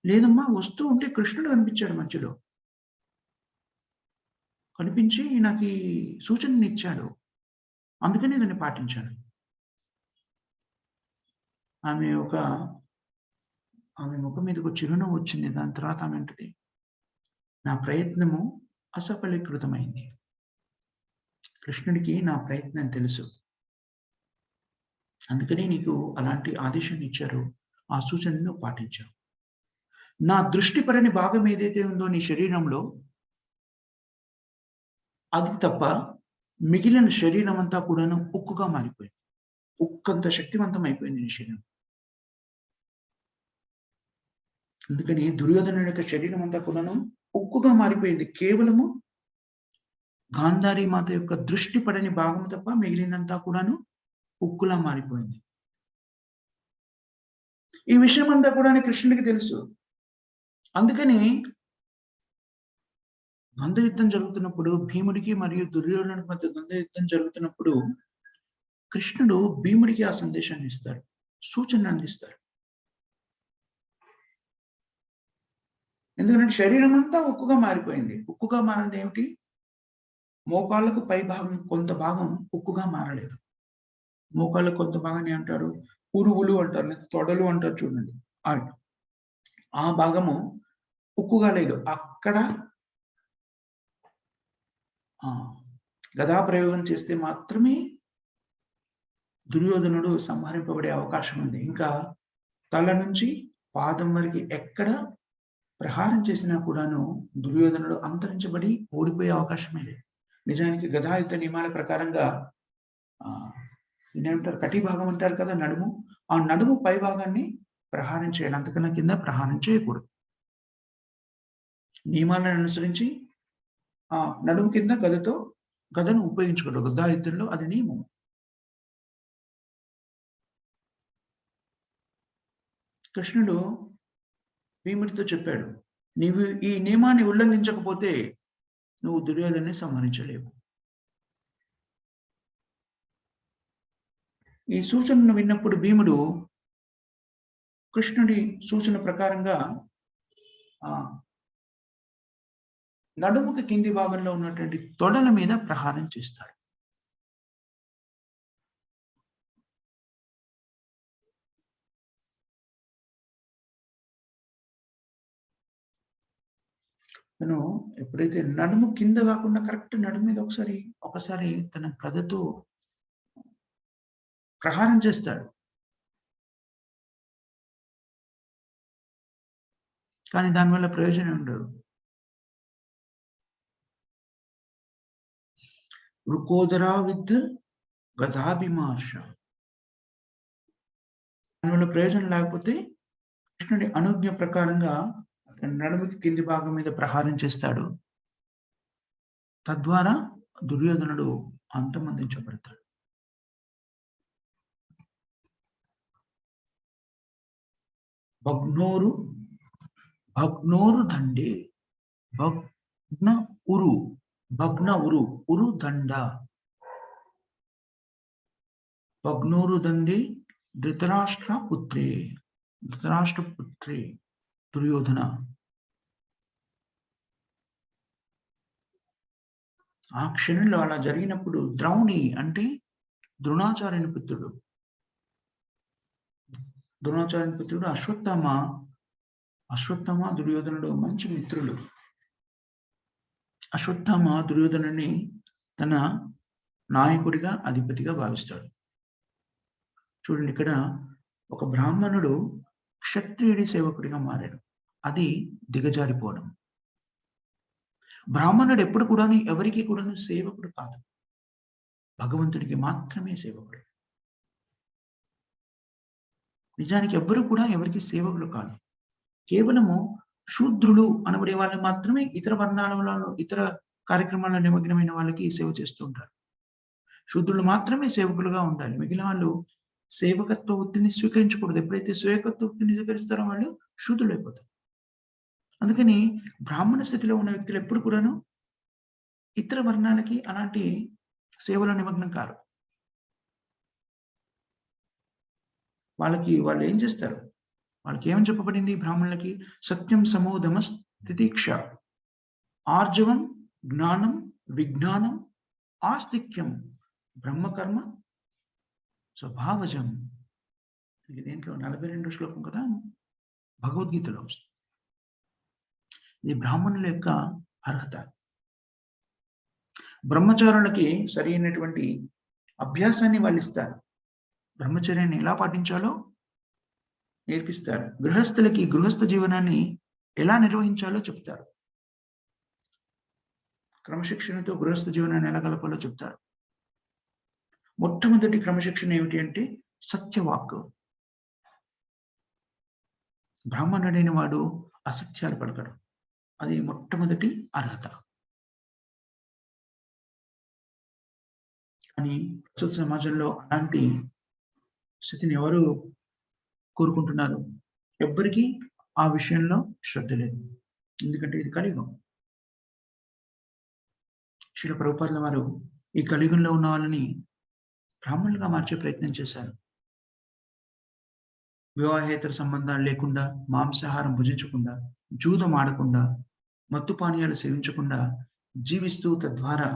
లేదమ్మా వస్తూ ఉంటే కృష్ణుడు కనిపించాడు మధ్యలో. కనిపించి నాకీ సూచననిచ్చాడు. అందుకనే దాన్ని పాటించాను. ఆమె ముఖం మీదకు చిరునవ్వు వచ్చింది. దాని తర్వాత ఆమె అంటది, నా ప్రయత్నము అసఫలీకృతమైంది. కృష్ణుడికి నా ప్రయత్నం తెలుసు. అందుకనే నీకు అలాంటి ఆదేశాన్ని ఇచ్చారు. ఆ సూచనను పాటించావు. నా దృష్టి పడని భాగం ఏదైతే ఉందో నీ శరీరంలో అది తప్ప మిగిలిన శరీరం అంతా కూడాను ఉక్కుగా మారిపోయింది. ఉక్కంత శక్తివంతం అయిపోయింది నీ శరీరం. అందుకని దుర్యోధనుడి యొక్క శరీరం అంతా కూడాను ఉక్కుగా మారిపోయింది. కేవలము గాంధారి మాత యొక్క దృష్టి పడని భాగం తప్ప మిగిలిందంతా కూడాను ఉక్కులా మారిపోయింది. ఈ విషయం అంతా కూడా కృష్ణుడికి తెలుసు. అందుకని ద్వంద్వ యుద్ధం జరుగుతున్నప్పుడు భీముడికి మరియు దుర్యోధనుడికి మధ్య ద్వంద్వ యుద్ధం జరుగుతున్నప్పుడు కృష్ణుడు భీముడికి ఆ సందేశాన్ని ఇస్తాడు. సూచనలు అందిస్తాడు. ఎందుకంటే శరీరం అంతా ఉక్కుగా మారిపోయింది. ఉక్కుగా మారింది ఏమిటి? మోకాళ్ళకు పై భాగం కొంత భాగం ఉక్కుగా మారలేదు. మోకాళ్ళకు కొంత భాగాన్ని అంటారు పురుగులు అంటారు, తొడలు అంటారు చూడండి. ఆ భాగము ఉక్కుగా లేదు. అక్కడ గదా ప్రయోగం చేస్తే మాత్రమే దుర్యోధనుడు సంహరింపబడే అవకాశం ఉంది. ఇంకా తల నుంచి పాదం వరకు ఎక్కడ ప్రహారం చేసినా కూడాను దుర్యోధనుడు అంతరించబడి ఓడిపోయే అవకాశమే లేదు. నిజానికి గదాయుద్ధ నియమాల ప్రకారంగా ఏమంటారు కటి భాగం అంటారు కదా నడుము. ఆ నడుము పై భాగాన్ని ప్రహారం చేయాలి. అంతకన్నా కింద ప్రహారం చేయకూడదు. నియమాలను అనుసరించి నడుము కింద గదను ఉపయోగించకూడదు. గదాయుద్ధంలో అది నియమం. కృష్ణుడు భీముడితో చెప్పాడు, నీవు ఈ నియమాన్ని ఉల్లంఘించకపోతే నువ్వు దుర్యోధన్ని సంహరించలేవు. ఈ సూచనను విన్నప్పుడు భీముడు కృష్ణుడి సూచన ప్రకారంగా నడుముకి కింది భాగంలో ఉన్నటువంటి తొడల మీద ప్రహారం చేస్తాడు. తను ఎప్పుడైతే నడుము కింద కాకుండా కరెక్ట్ నడుము మీద ఒకసారి తన గదతో ప్రహారం చేస్తాడు. కానీ దానివల్ల ప్రయోజనం ఉండదు. వృకోదరా విత్ గదాభిమార్ష. దానివల్ల ప్రయోజనం లేకపోతే కృష్ణుడి అనుజ్ఞ ప్రకారంగా నడుముకి కింది భాగం మీద ప్రహారం చేస్తాడు. తద్వారా దుర్యోధనుడు అంతమొందించబడతాడు. భగ్నోరు దండే భగ్న ఉరు దండ భగ్నోరు దండే ధృతరాష్ట్ర పుత్రే దుర్యోధన. ఆ క్షణంలో అలా జరిగినప్పుడు ద్రౌణి అంటే ద్రోణాచార్యుని పుత్రుడు. ద్రోణాచార్యుని పుత్రుడు అశ్వత్థామ దుర్యోధనుడు మంచి మిత్రులు. అశ్వత్థామ దుర్యోధనుని తన నాయకుడిగా, అధిపతిగా భావిస్తాడు. చూడండి, ఇక్కడ ఒక బ్రాహ్మణుడు క్షత్రియుడి సేవకుడిగా మారాడు. అది దిగజారిపోవడం. బ్రాహ్మణుడు ఎప్పుడు కూడా ఎవరికి కూడా సేవకుడు కాదు. భగవంతుడికి మాత్రమే సేవకుడు. నిజానికి ఎవ్వరు కూడా ఎవరికి సేవకులు కాదు. కేవలము శూద్రులు అనబడే వాళ్ళు మాత్రమే ఇతర వర్ణాలలో, ఇతర కార్యక్రమాల్లో నిమగ్నమైన వాళ్ళకి సేవ చేస్తూ ఉంటారు. శూద్రులు మాత్రమే సేవకులుగా ఉండాలి. మిగిలిన వాళ్ళు సేవకత్వ వృత్తిని స్వీకరించకూడదు. ఎప్పుడైతే సేవకత్వ వృత్తిని స్వీకరిస్తారో వాళ్ళు శూద్రులు అయిపోతారు. అందుకని బ్రాహ్మణ స్థితిలో ఉన్న వ్యక్తులు ఎప్పుడు కూడాను ఇతర వర్ణాలకి అలాంటి సేవలో నిమగ్నం కారు. వాళ్ళు ఏం చేస్తారు? వాళ్ళకి ఏమని చెప్పబడింది? బ్రాహ్మణులకి సత్యం, సమోదమ, స్థితిక్ష, ఆర్జవం, జ్ఞానం, విజ్ఞానం, ఆస్తిక్యం, బ్రహ్మకర్మ, స్వభావజం. ఇది దేంట్లో 42 శ్లోకం కదా, భగవద్గీతలో వస్తుంది. ఇది బ్రాహ్మణుల యొక్క అర్హత. బ్రహ్మచారులకి సరైనటువంటి అభ్యాసాన్ని వాళ్ళు ఇస్తారు. బ్రహ్మచర్యాన్ని ఎలా పాటించాలో నేర్పిస్తారు. గృహస్థులకి గృహస్థ జీవనాన్ని ఎలా నిర్వహించాలో చెప్తారు. క్రమశిక్షణతో గృహస్థ జీవనాన్ని ఎలా గలపాలో చెప్తారు. మొట్టమొదటి క్రమశిక్షణ ఏమిటి అంటే సత్యవాక్కు. బ్రాహ్మణుడైన వాడు అసత్యాలు పలకడు. అది మొట్టమొదటి అర్హత. కానీ ప్రస్తుత సమాజంలో అలాంటి స్థితిని ఎవరు కోరుకుంటున్నారు? ఎవ్వరికీ ఆ విషయంలో శ్రద్ధ లేదు. ఎందుకంటే ఇది కలియుగం. శ్రీల ప్రభుపాదుల వారు ఈ కలియుగంలో ఉన్న వాళ్ళని బ్రాహ్మణులుగా మార్చే ప్రయత్నం చేశారు. వివాహేతర సంబంధాలు లేకుండా, మాంసాహారం భుజించకుండా, జూదం ఆడకుండా, మత్తు పానీయాలు సేవించకుండా జీవిస్తూ తద్వారా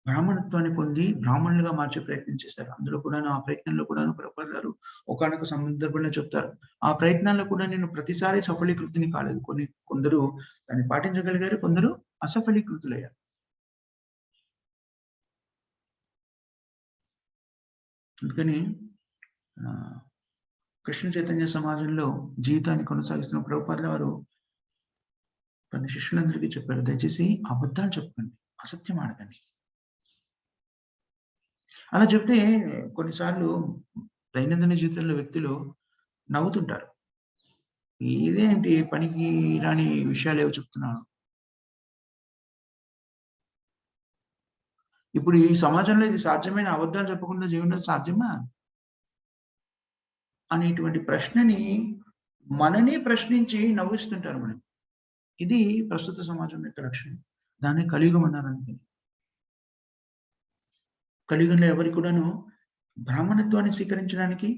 బ్రాహ్మణత్వాన్ని పొంది బ్రాహ్మణులుగా మార్చే ప్రయత్నం చేశారు. అందులో కూడాను, ఆ ప్రయత్నంలో కూడాను ప్రభుపాదుల వారు ఒకానొక సందర్భంలో చెప్తారు. ఆ ప్రయత్నాల్లో కూడా నేను ప్రతిసారి సఫలీకృతిని కాలేదు. కొందరు దాన్ని పాటించగలిగారు, కొందరు అసఫలీకృతులయ్యారు. అందుకని కృష్ణ చైతన్య సమాజంలో జీవితాన్ని కొనసాగిస్తున్న ప్రభుపాదుల వారు తన శిష్యులందరికీ చెప్పారు, దయచేసి అబద్ధాలు చెప్పండి, అసత్యం ఆడకండి. అలా చెప్తే కొన్నిసార్లు దైనందిన జీవితంలో వ్యక్తులు నవ్వుతుంటారు. ఇదేంటి పనికి రాని విషయాలు ఏవో చెప్తున్నాను. ఇప్పుడు ఈ సమాజంలో ఇది సాధ్యమైన, అబద్ధాలు చెప్పకుండా జీవనం సాధ్యమా? అనేటువంటి ప్రశ్నని మననే ప్రశ్నించి నవ్విస్తుంటారు మనం. ఇది ప్రస్తుత సమాజం యొక్క లక్షణం. దాన్ని కలియుగం అన్నారనుకోండి. కలియుగంలో ఎవరికి కూడాను బ్రాహ్మణత్వాన్ని స్వీకరించడానికి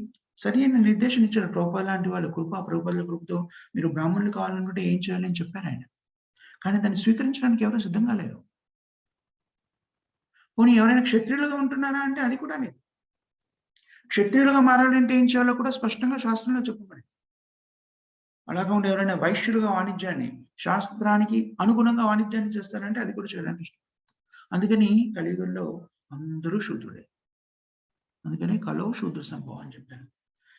సరైన నిర్దేశం ఇచ్చారు. ప్రభుపాదుల లాంటి వాళ్ళు ప్రభుపాదుల కృపతో మీరు బ్రాహ్మణులు కావాలనుకుంటే ఏం చేయాలి అని చెప్పారు ఆయన. కానీ దాన్ని స్వీకరించడానికి ఎవరు సిద్ధంగా లేరు. పోనీ ఎవరైనా క్షత్రియులుగా ఉంటున్నారా అంటే అది కూడా లేదు. క్షత్రియులుగా మారాలంటే ఏం చేయాలో కూడా స్పష్టంగా శాస్త్రంలో చెప్పబడింది. అలాగా ఉండి ఎవరైనా వైశ్యులుగా వాణిజ్యాన్ని, శాస్త్రానికి అనుగుణంగా వాణిజ్యాన్ని చేస్తారంటే అది కూడా చేయడానికి ఇష్టం. అందుకని కలియుగంలో అందరూ శూద్రుడే. అందుకని కలో శూద్ర సంభవం అని చెప్పాను.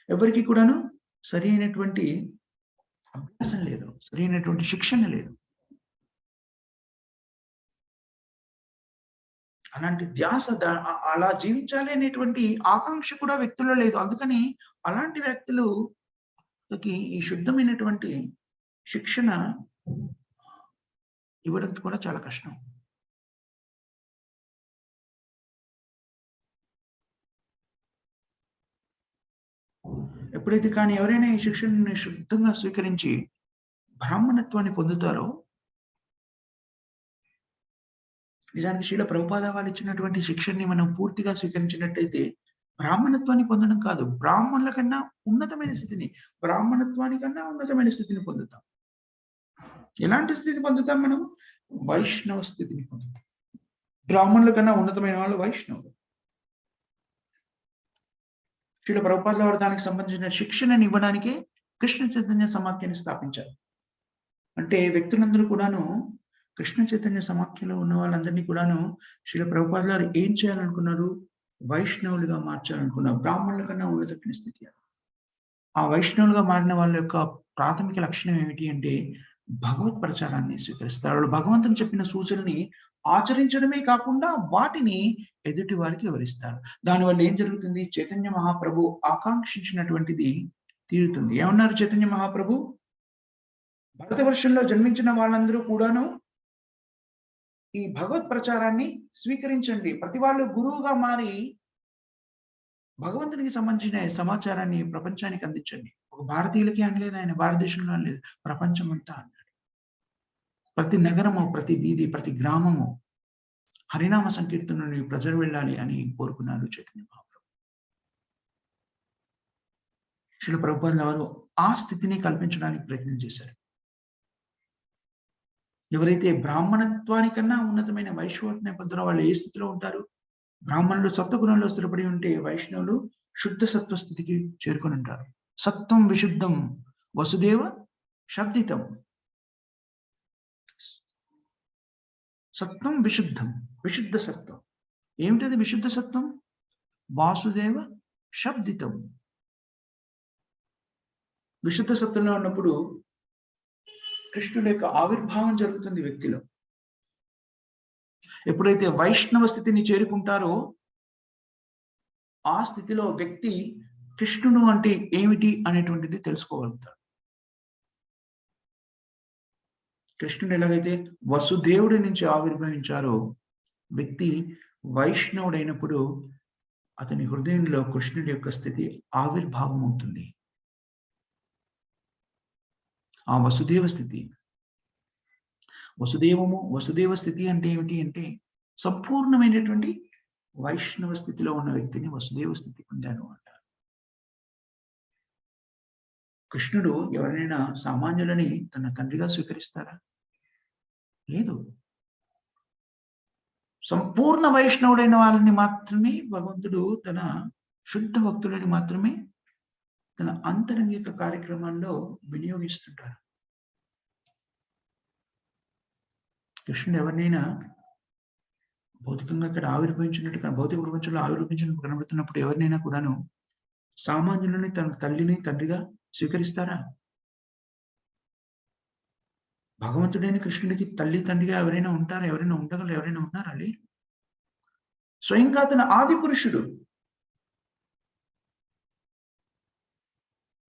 ఎవరికి కూడాను సరి అయినటువంటి అభ్యాసం లేదు, సరి అయినటువంటి శిక్షణ లేదు. అలాంటి ధ్యాస అలా జీవించాలి అనేటువంటి ఆకాంక్ష కూడా వ్యక్తుల్లో లేదు. అందుకని అలాంటి వ్యక్తులకి ఈ శుద్ధమైనటువంటి శిక్షణ ఇవ్వడం కూడా చాలా కష్టం. ఎప్పుడైతే కానీ ఎవరైనా ఈ శిక్షణని శుద్ధంగా స్వీకరించి బ్రాహ్మణత్వాన్ని పొందుతారో, నిజానికి శ్రీల ప్రభుపాద వాళ్ళు ఇచ్చినటువంటి శిక్షణని మనం పూర్తిగా స్వీకరించినట్టయితే బ్రాహ్మణత్వాన్ని పొందడం కాదు, బ్రాహ్మణుల కన్నా ఉన్నతమైన స్థితిని, బ్రాహ్మణత్వానికన్నా ఉన్నతమైన స్థితిని పొందుతాం. ఎలాంటి స్థితిని పొందుతాం మనం? వైష్ణవ స్థితిని పొందుతారు. బ్రాహ్మణుల కన్నా ఉన్నతమైన వాళ్ళు వైష్ణవులు. శ్రీల ప్రభుపాదుల వారు దానికి సంబంధించిన శిక్షణను ఇవ్వడానికే కృష్ణ చైతన్య సమాఖ్యని స్థాపించారు. అంటే వ్యక్తులందరూ కూడాను కృష్ణ చైతన్య సమాఖ్యలో ఉన్న వాళ్ళందరినీ కూడాను శ్రీల ప్రభుపాదుల వారు ఏం చేయాలనుకున్నారు? వైష్ణవులుగా మార్చాలనుకున్నారు. బ్రాహ్మణుల కన్నా ఉన్నతమైన స్థితి. ఆ వైష్ణవులుగా మారిన వాళ్ళ యొక్క ప్రాథమిక లక్షణం ఏమిటి అంటే భగవత్ ప్రచారాన్ని స్వీకరిస్తారు. వాళ్ళు భగవంతుని చెప్పిన సూచనని ఆచరించడమే కాకుండా వాటిని ఎదుటి వారికి వివరిస్తారు. దానివల్ల ఏం జరుగుతుంది? చైతన్య మహాప్రభు ఆకాంక్షించినటువంటిది తీరుతుంది. ఏమన్నారు చైతన్య మహాప్రభు? భారతవర్షంలో జన్మించిన వాళ్ళందరూ కూడాను ఈ భగవత్ ప్రచారాన్ని స్వీకరించండి. ప్రతి వాళ్ళు గురువుగా మారి భగవంతునికి సంబంధించిన సమాచారాన్ని ప్రపంచానికి అందించండి. ఒక భారతీయులకి అనలేదు ఆయన, భారతదేశంలో అనలేదు, ప్రపంచం అంతా అన్నాడు. ప్రతి నగరము, ప్రతి వీధి, ప్రతి గ్రామము హరినామ సంకీర్తనని ప్రజలు వెళ్ళాలి అని కోరుకున్నారు చైతన్య మహాప్రభు. శ్రీల ప్రభుపాదుల వారు ఆ స్థితిని కల్పించడానికి ప్రయత్నం చేశారు. ఎవరైతే బ్రాహ్మణత్వానికన్నా ఉన్నతమైన వైశ్వత్వ నేపథ్యంలో వాళ్ళు ఏ స్థితిలో ఉంటారు? బ్రాహ్మణులు సత్వగుణంలో స్థిరపడి ఉంటే వైష్ణవులు శుద్ధ సత్వ స్థితికి చేరుకొని ఉంటారు. సత్వం విశుద్ధం వసుదేవ శబ్దితం. సత్వం విశుద్ధం, విశుద్ధ సత్వం. ఏమిటది విశుద్ధ సత్వం? వాసుదేవ శబ్దితం. విశుద్ధ సత్వంలో ఉన్నప్పుడు కృష్ణుడి యొక్క ఆవిర్భావం జరుగుతుంది వ్యక్తిలో. ఎప్పుడైతే వైష్ణవ స్థితిని చేరుకుంటారో ఆ స్థితిలో వ్యక్తి కృష్ణుడు అంటే ఏమిటి అనేటువంటిది తెలుసుకోగలుగుతాడు. కృష్ణుడు ఎలాగైతే వసుదేవుడి నుంచి ఆవిర్భవించారో వ్యక్తి వైష్ణవుడైనప్పుడు అతని హృదయంలో కృష్ణుడి యొక్క స్థితి ఆవిర్భావం అవుతుంది. ఆ వసుదేవ స్థితి, వసుదేవ స్థితి అంటే ఏమిటి అంటే సంపూర్ణమైనటువంటి వైష్ణవ స్థితిలో ఉన్న వ్యక్తిని వసుదేవ స్థితి పొందాను అంటారు. కృష్ణుడు ఎవరైనా సామాన్యులని తన తండ్రిగా స్వీకరిస్తారా? లేదు. సంపూర్ణ వైష్ణవుడైన వాళ్ళని మాత్రమే భగవంతుడు తన శుద్ధ భక్తులని మాత్రమే తన అంతరంగిక కార్యక్రమాల్లో వినియోగిస్తుంటారు. కృష్ణుడు ఎవరినైనా భౌతికంగా ఇక్కడ ఆవిర్భవించినట్టుగా భౌతిక ప్రపంచంలో ఆవిర్భవించినట్టు కనబడుతున్నప్పుడు ఎవరినైనా కూడాను సామాన్యులని తన తల్లిని తండ్రిగా స్వీకరిస్తారా? భగవంతుడైన కృష్ణుడికి తల్లి తండ్రిగా ఎవరైనా ఉంటారా? ఎవరైనా ఉండగలరు? ఎవరైనా ఉన్నారా? లేరు. స్వయంగా తన ఆది పురుషుడు,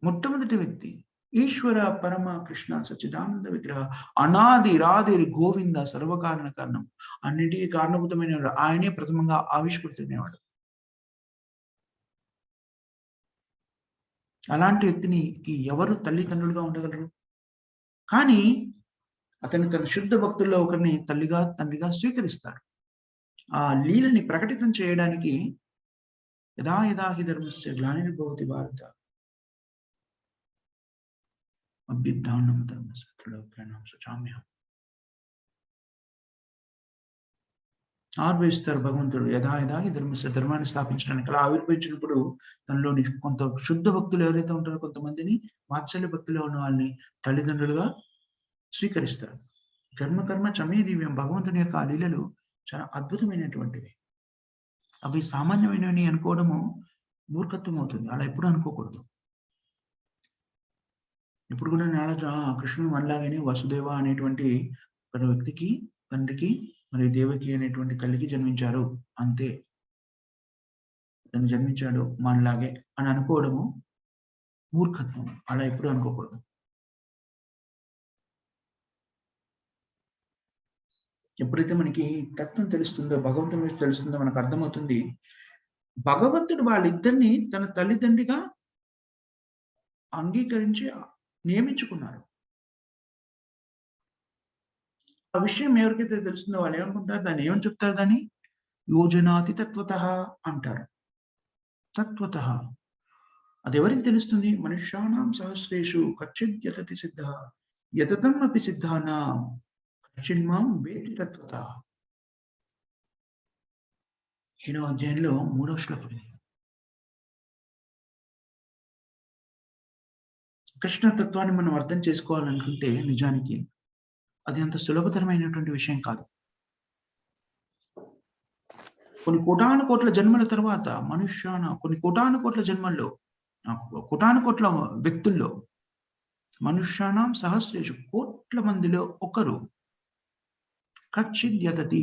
మొట్టమొదటి వ్యక్తి, ఈశ్వర పరమ కృష్ణ సచ్చిదానంద విగ్రహ అనాది రాదిరి గోవింద సర్వకారణ కారణం, అన్నిటికీ కారణభూతమైన ఆయనే ప్రథమంగా ఆవిష్కృతమైనవాడు. అలాంటి వ్యక్తిని ఎవరు తల్లిదండ్రులుగా ఉండగలరు? కానీ అతను తన శుద్ధ భక్తుల్లో ఒకరిని తల్లిగా తండ్రిగా స్వీకరిస్తాడు. ఆ లీలని ప్రకటితం చేయడానికి యదా యదా హి ధర్మస్య గ్లానిర్భవతి భారత అభ్యుత్థానం ధర్మస్య త్రిలోక్యానాం శుచామ్యహం. ఆవిర్భవిస్తారు భగవంతుడు యదా యదా హి ధర్మస్య, ధర్మాన్ని స్థాపించడానికి. అలా ఆవిర్భవించినప్పుడు తనలోని కొంత శుద్ధ భక్తులు ఎవరైతే ఉంటారో కొంతమందిని వాత్సల్య భక్తిలో ఉన్న వాళ్ళని తల్లిదండ్రులుగా స్వీకరిస్తారు. కర్మ చమే దివ్యం. భగవంతుని యొక్క ఆ లీలలు చాలా అద్భుతమైనటువంటివి. అవి సామాన్యమైనవి అనుకోవడము మూర్ఖత్వం అవుతుంది. అలా ఎప్పుడు అనుకోకూడదు. ఇప్పుడు కూడా కృష్ణుడు మనలాగానే వసుదేవ అనేటువంటి ఒక వ్యక్తికి, తండ్రికి మరియు దేవకి అనేటువంటి తల్లికి జన్మించారు అంతే. తను జన్మించాడు మనలాగే అని అనుకోవడము మూర్ఖత్వం. అలా ఎప్పుడు అనుకోకూడదు. ఎప్పుడైతే మనకి తత్వం తెలుస్తుందో, భగవంతుని గురించి తెలుస్తుందో మనకు అర్థమవుతుంది భగవంతుడు వాళ్ళిద్దరిని తన తల్లిదండ్రిగా అంగీకరించి నియమించుకున్నారు. ఆ విషయం ఎవరికైతే తెలుస్తుందో వాళ్ళు ఏమనుకుంటారు? దాన్ని ఏమని చెప్తారు? దాన్ని యోజనాతి తత్వతః అంటారు. తత్వతః అది ఎవరికి తెలుస్తుంది? మనుష్యానాం సహస్రేషు కచ్చిత్ యతతి సిద్ధ యతతం అపి సిద్ధానాం కచ్చిన్మాం వేటి తత్వత. 7వ అధ్యాయంలో 3వ శ్లోకం ఇది. కృష్ణ తత్వాన్ని మనం అర్థం చేసుకోవాలనుకుంటే నిజానికి అది అంత సులభతరమైనటువంటి విషయం కాదు. కొన్ని కోటాను కోట్ల జన్మల తర్వాత కొన్ని కోటాను కోట్ల జన్మల్లో కోటాను కోట్ల వ్యక్తుల్లో మనుష్యానాం సహస్రేషు కోట్ల మందిలో ఒకరు కచ్చిద్ యతతి.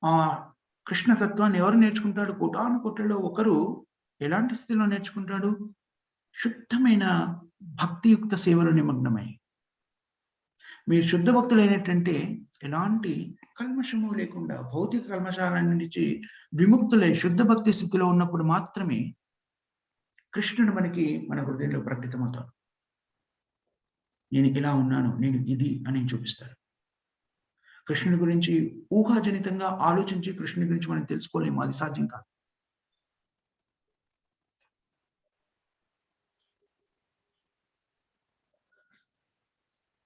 ఆ కృష్ణ తత్వాన్ని ఎవరు నేర్చుకుంటాడు? కోటాను కోట్లలో ఒకరు ఎలాంటి స్థితిలో నేర్చుకుంటాడు? శుద్ధమైన భక్తియుక్త సేవలో నిమగ్నమై. మీరు శుద్ధ భక్తులైనట్టంటే ఎలాంటి కల్మషము లేకుండా భౌతిక కల్మషాల నుంచి విముక్తులై శుద్ధ భక్తి స్థితిలో ఉన్నప్పుడు మాత్రమే కృష్ణుడు మన హృదయంలో ప్రకటితమవుతాడు. నేను ఇలా ఉన్నాను, నేను ఇది అని చూపిస్తాడు. కృష్ణుని గురించి ఊహాజనితంగా ఆలోచించి కృష్ణుని గురించి మనం తెలుసుకోలేము, అది సాధ్యం కాదు.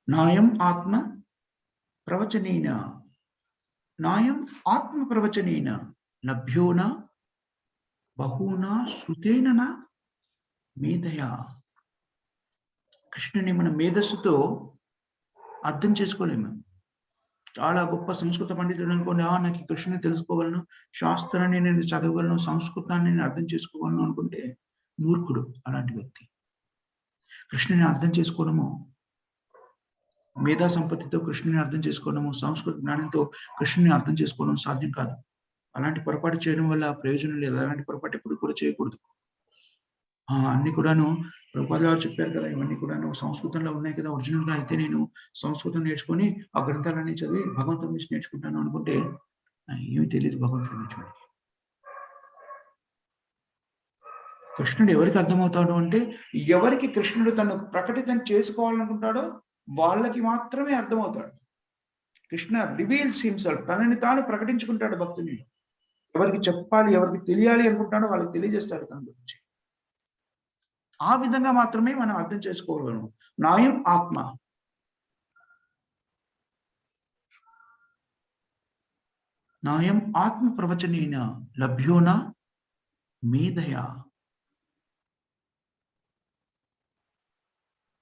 నాయం ఆత్మ ప్రవచనేన నాయం ఆత్మ ప్రవచనేన లభ్యోన బహూనా శృతేన మేధయా. కృష్ణుని మన మేధస్సుతో అర్థం చేసుకోలేము. చాలా గొప్ప సంస్కృత పండితుడు అనుకోండి, నాకు ఈ కృష్ణుని తెలుసుకోగలను, శాస్త్రాన్ని నేను చదవగలను, సంస్కృతాన్ని నేను అర్థం చేసుకోగలను అనుకుంటే మూర్ఖుడు అలాంటి వ్యక్తి. కృష్ణుని అర్థం చేసుకోవడము, మేధా సంపత్తితో కృష్ణుని అర్థం చేసుకోవడము, సంస్కృత జ్ఞానంతో కృష్ణుని అర్థం చేసుకోవడం సాధ్యం కాదు. అలాంటి పొరపాటు చేయడం వల్ల ప్రయోజనం లేదు. అలాంటి పొరపాటు ఎప్పుడు కూడా చేయకూడదు. అన్ని కూడాను ప్రభుపాదుల వారు చెప్పారు కదా, ఇవన్నీ కూడాను సంస్కృతంలో ఉన్నాయి కదా, ఒరిజినల్ గా అయితే నేను సంస్కృతం నేర్చుకొని ఆ గ్రంథాలన్నీ చదివి భగవంతుడి నుంచి నేర్చుకుంటాను అనుకుంటే ఏమి తెలియదు భగవంతుడి నుంచి మనకి. కృష్ణుడు ఎవరికి అర్థమవుతాడు అంటే, ఎవరికి కృష్ణుడు తను ప్రకటితం చేసుకోవాలనుకుంటాడో వాళ్ళకి మాత్రమే అర్థమవుతాడు. కృష్ణ రివీల్స్ హిమ్సెల్ఫ్, తనని తాను ప్రకటించుకుంటాడు భక్తుని. ఎవరికి చెప్పాలి, ఎవరికి తెలియాలి అనుకుంటాడో వాళ్ళకి తెలియజేస్తాడు తన గురించి. ఆ విధంగా మాత్రమే మనం అర్థం చేసుకోగలము. నాయం ఆత్మ. నాయం ఆత్మ ప్రవచనేన లభ్యోన మేధయా.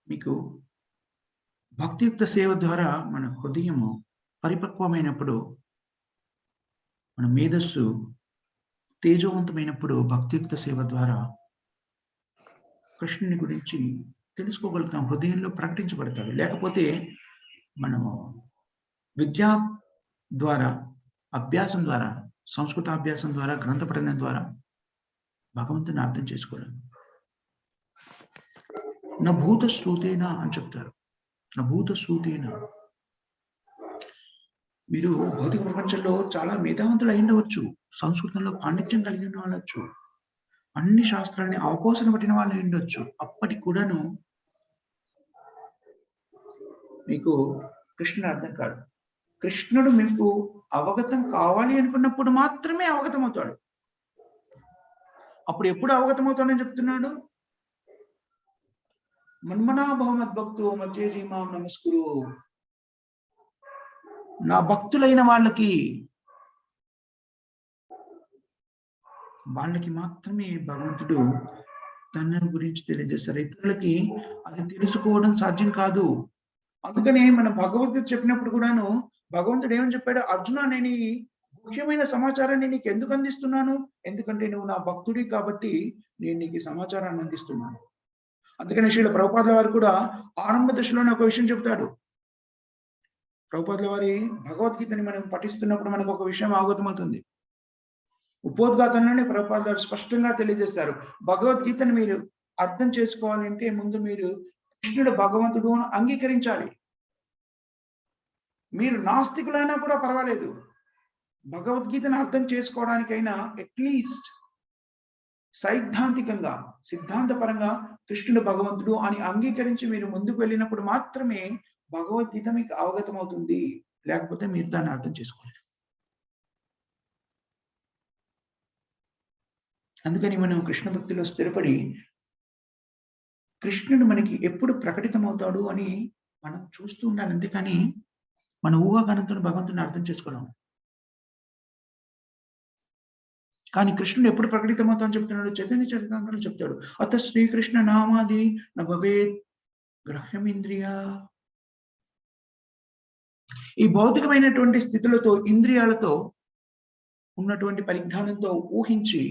మీకు భక్తియుక్త సేవ ద్వారా మన హృదయము పరిపక్వమైనప్పుడు, మన మేధస్సు తేజవంతమైనప్పుడు భక్తియుక్త సేవ ద్వారా కృష్ణుని గురించి తెలుసుకోగలుగుతాం, హృదయంలో ప్రకటించబడతాడు. లేకపోతే మనము విద్యా ద్వారా, అభ్యాసం ద్వారా, సంస్కృత అభ్యాసం ద్వారా, గ్రంథ పఠనం ద్వారా భగవంతుని అర్థం చేసుకోలేము. నా భూత శ్రుతేన అని చెప్తారు. నా భూత శ్రుతేన. మీరు భౌతిక ప్రపంచంలో చాలా మేధావంతులు అయి ఉండవచ్చు, సంస్కృతంలో పాండిత్యం కలిగి ఉన్న వాళ్ళచ్చు, అన్ని శాస్త్రాన్ని అవపోసన పట్టిన వాళ్ళు ఉండొచ్చు. అప్పటికి కూడాను మీకు కృష్ణుడు అర్థం కాదు. కృష్ణుడు మీకు అవగతం కావాలి అనుకున్నప్పుడు మాత్రమే అవగతం అవుతాడు. అప్పుడు ఎప్పుడు అవగతం అవుతాడని చెప్తున్నాడు? మన్మనా భవమద్భక్తో మధ్యేజీ మాం నమస్కురు. నా భక్తులైన వాళ్ళకి మాత్రమే భగవంతుడు తన గురించి తెలియజేస్తారు. ఇతరులకి అది తెలుసుకోవడం సాధ్యం కాదు. అందుకనే మన భగవద్గీత చెప్పినప్పుడు కూడాను భగవంతుడు ఏమని చెప్పాడు? అర్జున, నేను ఈ ముఖ్యమైన సమాచారాన్ని నీకు ఎందుకు అందిస్తున్నాను? ఎందుకంటే నువ్వు నా భక్తుడి కాబట్టి నేను నీకు ఈ సమాచారాన్ని అందిస్తున్నాను. అందుకని శ్రీల ప్రభుపాదుల వారు కూడా ఆరంభ దశలోనే ఒక విషయం చెప్తాడు. ప్రభుపాదుల వారి భగవద్గీతని మనం పఠిస్తున్నప్పుడు మనకు ఒక విషయం అవగతమవుతుంది. ఉపోద్ఘాతంలోనే ప్రభుపాదుల వారు స్పష్టంగా తెలియజేస్తారు, భగవద్గీతను మీరు అర్థం చేసుకోవాలంటే ముందు మీరు కృష్ణుడు భగవంతుడు అని అంగీకరించాలి. మీరు నాస్తికులైనా కూడా పర్వాలేదు, భగవద్గీతను అర్థం చేసుకోవడానికైనా అట్లీస్ట్ సైద్ధాంతికంగా, సిద్ధాంతపరంగా కృష్ణుడు భగవంతుడు అని అంగీకరించి మీరు ముందుకు వెళ్ళినప్పుడు మాత్రమే భగవద్గీత మీకు అవగతం అవుతుంది. లేకపోతే మీరు దాన్ని అర్థం చేసుకోలేరు. అందుకని మనం కృష్ణ భక్తిలో స్థిరపడి కృష్ణుడు మనకి ఎప్పుడు ప్రకటితమవుతాడు అని మనం చూస్తూ ఉండాలి. అంతేకాని మన ఊహాగానంతో భగవంతుడిని అర్థం చేసుకోలేం. కానీ కృష్ణుడు ఎప్పుడు ప్రకటితమవుతా అని చెప్తున్నాడు? చైతన్య చరితామృతంలో చెప్తాడు. అత శ్రీకృష్ణ నామాది న భవేత్ గ్రహ్యమింద్రియ. ఈ భౌతికమైనటువంటి స్థితులతో, ఇంద్రియాలతో ఉన్నటువంటి పరిజ్ఞానంతో ఊహించి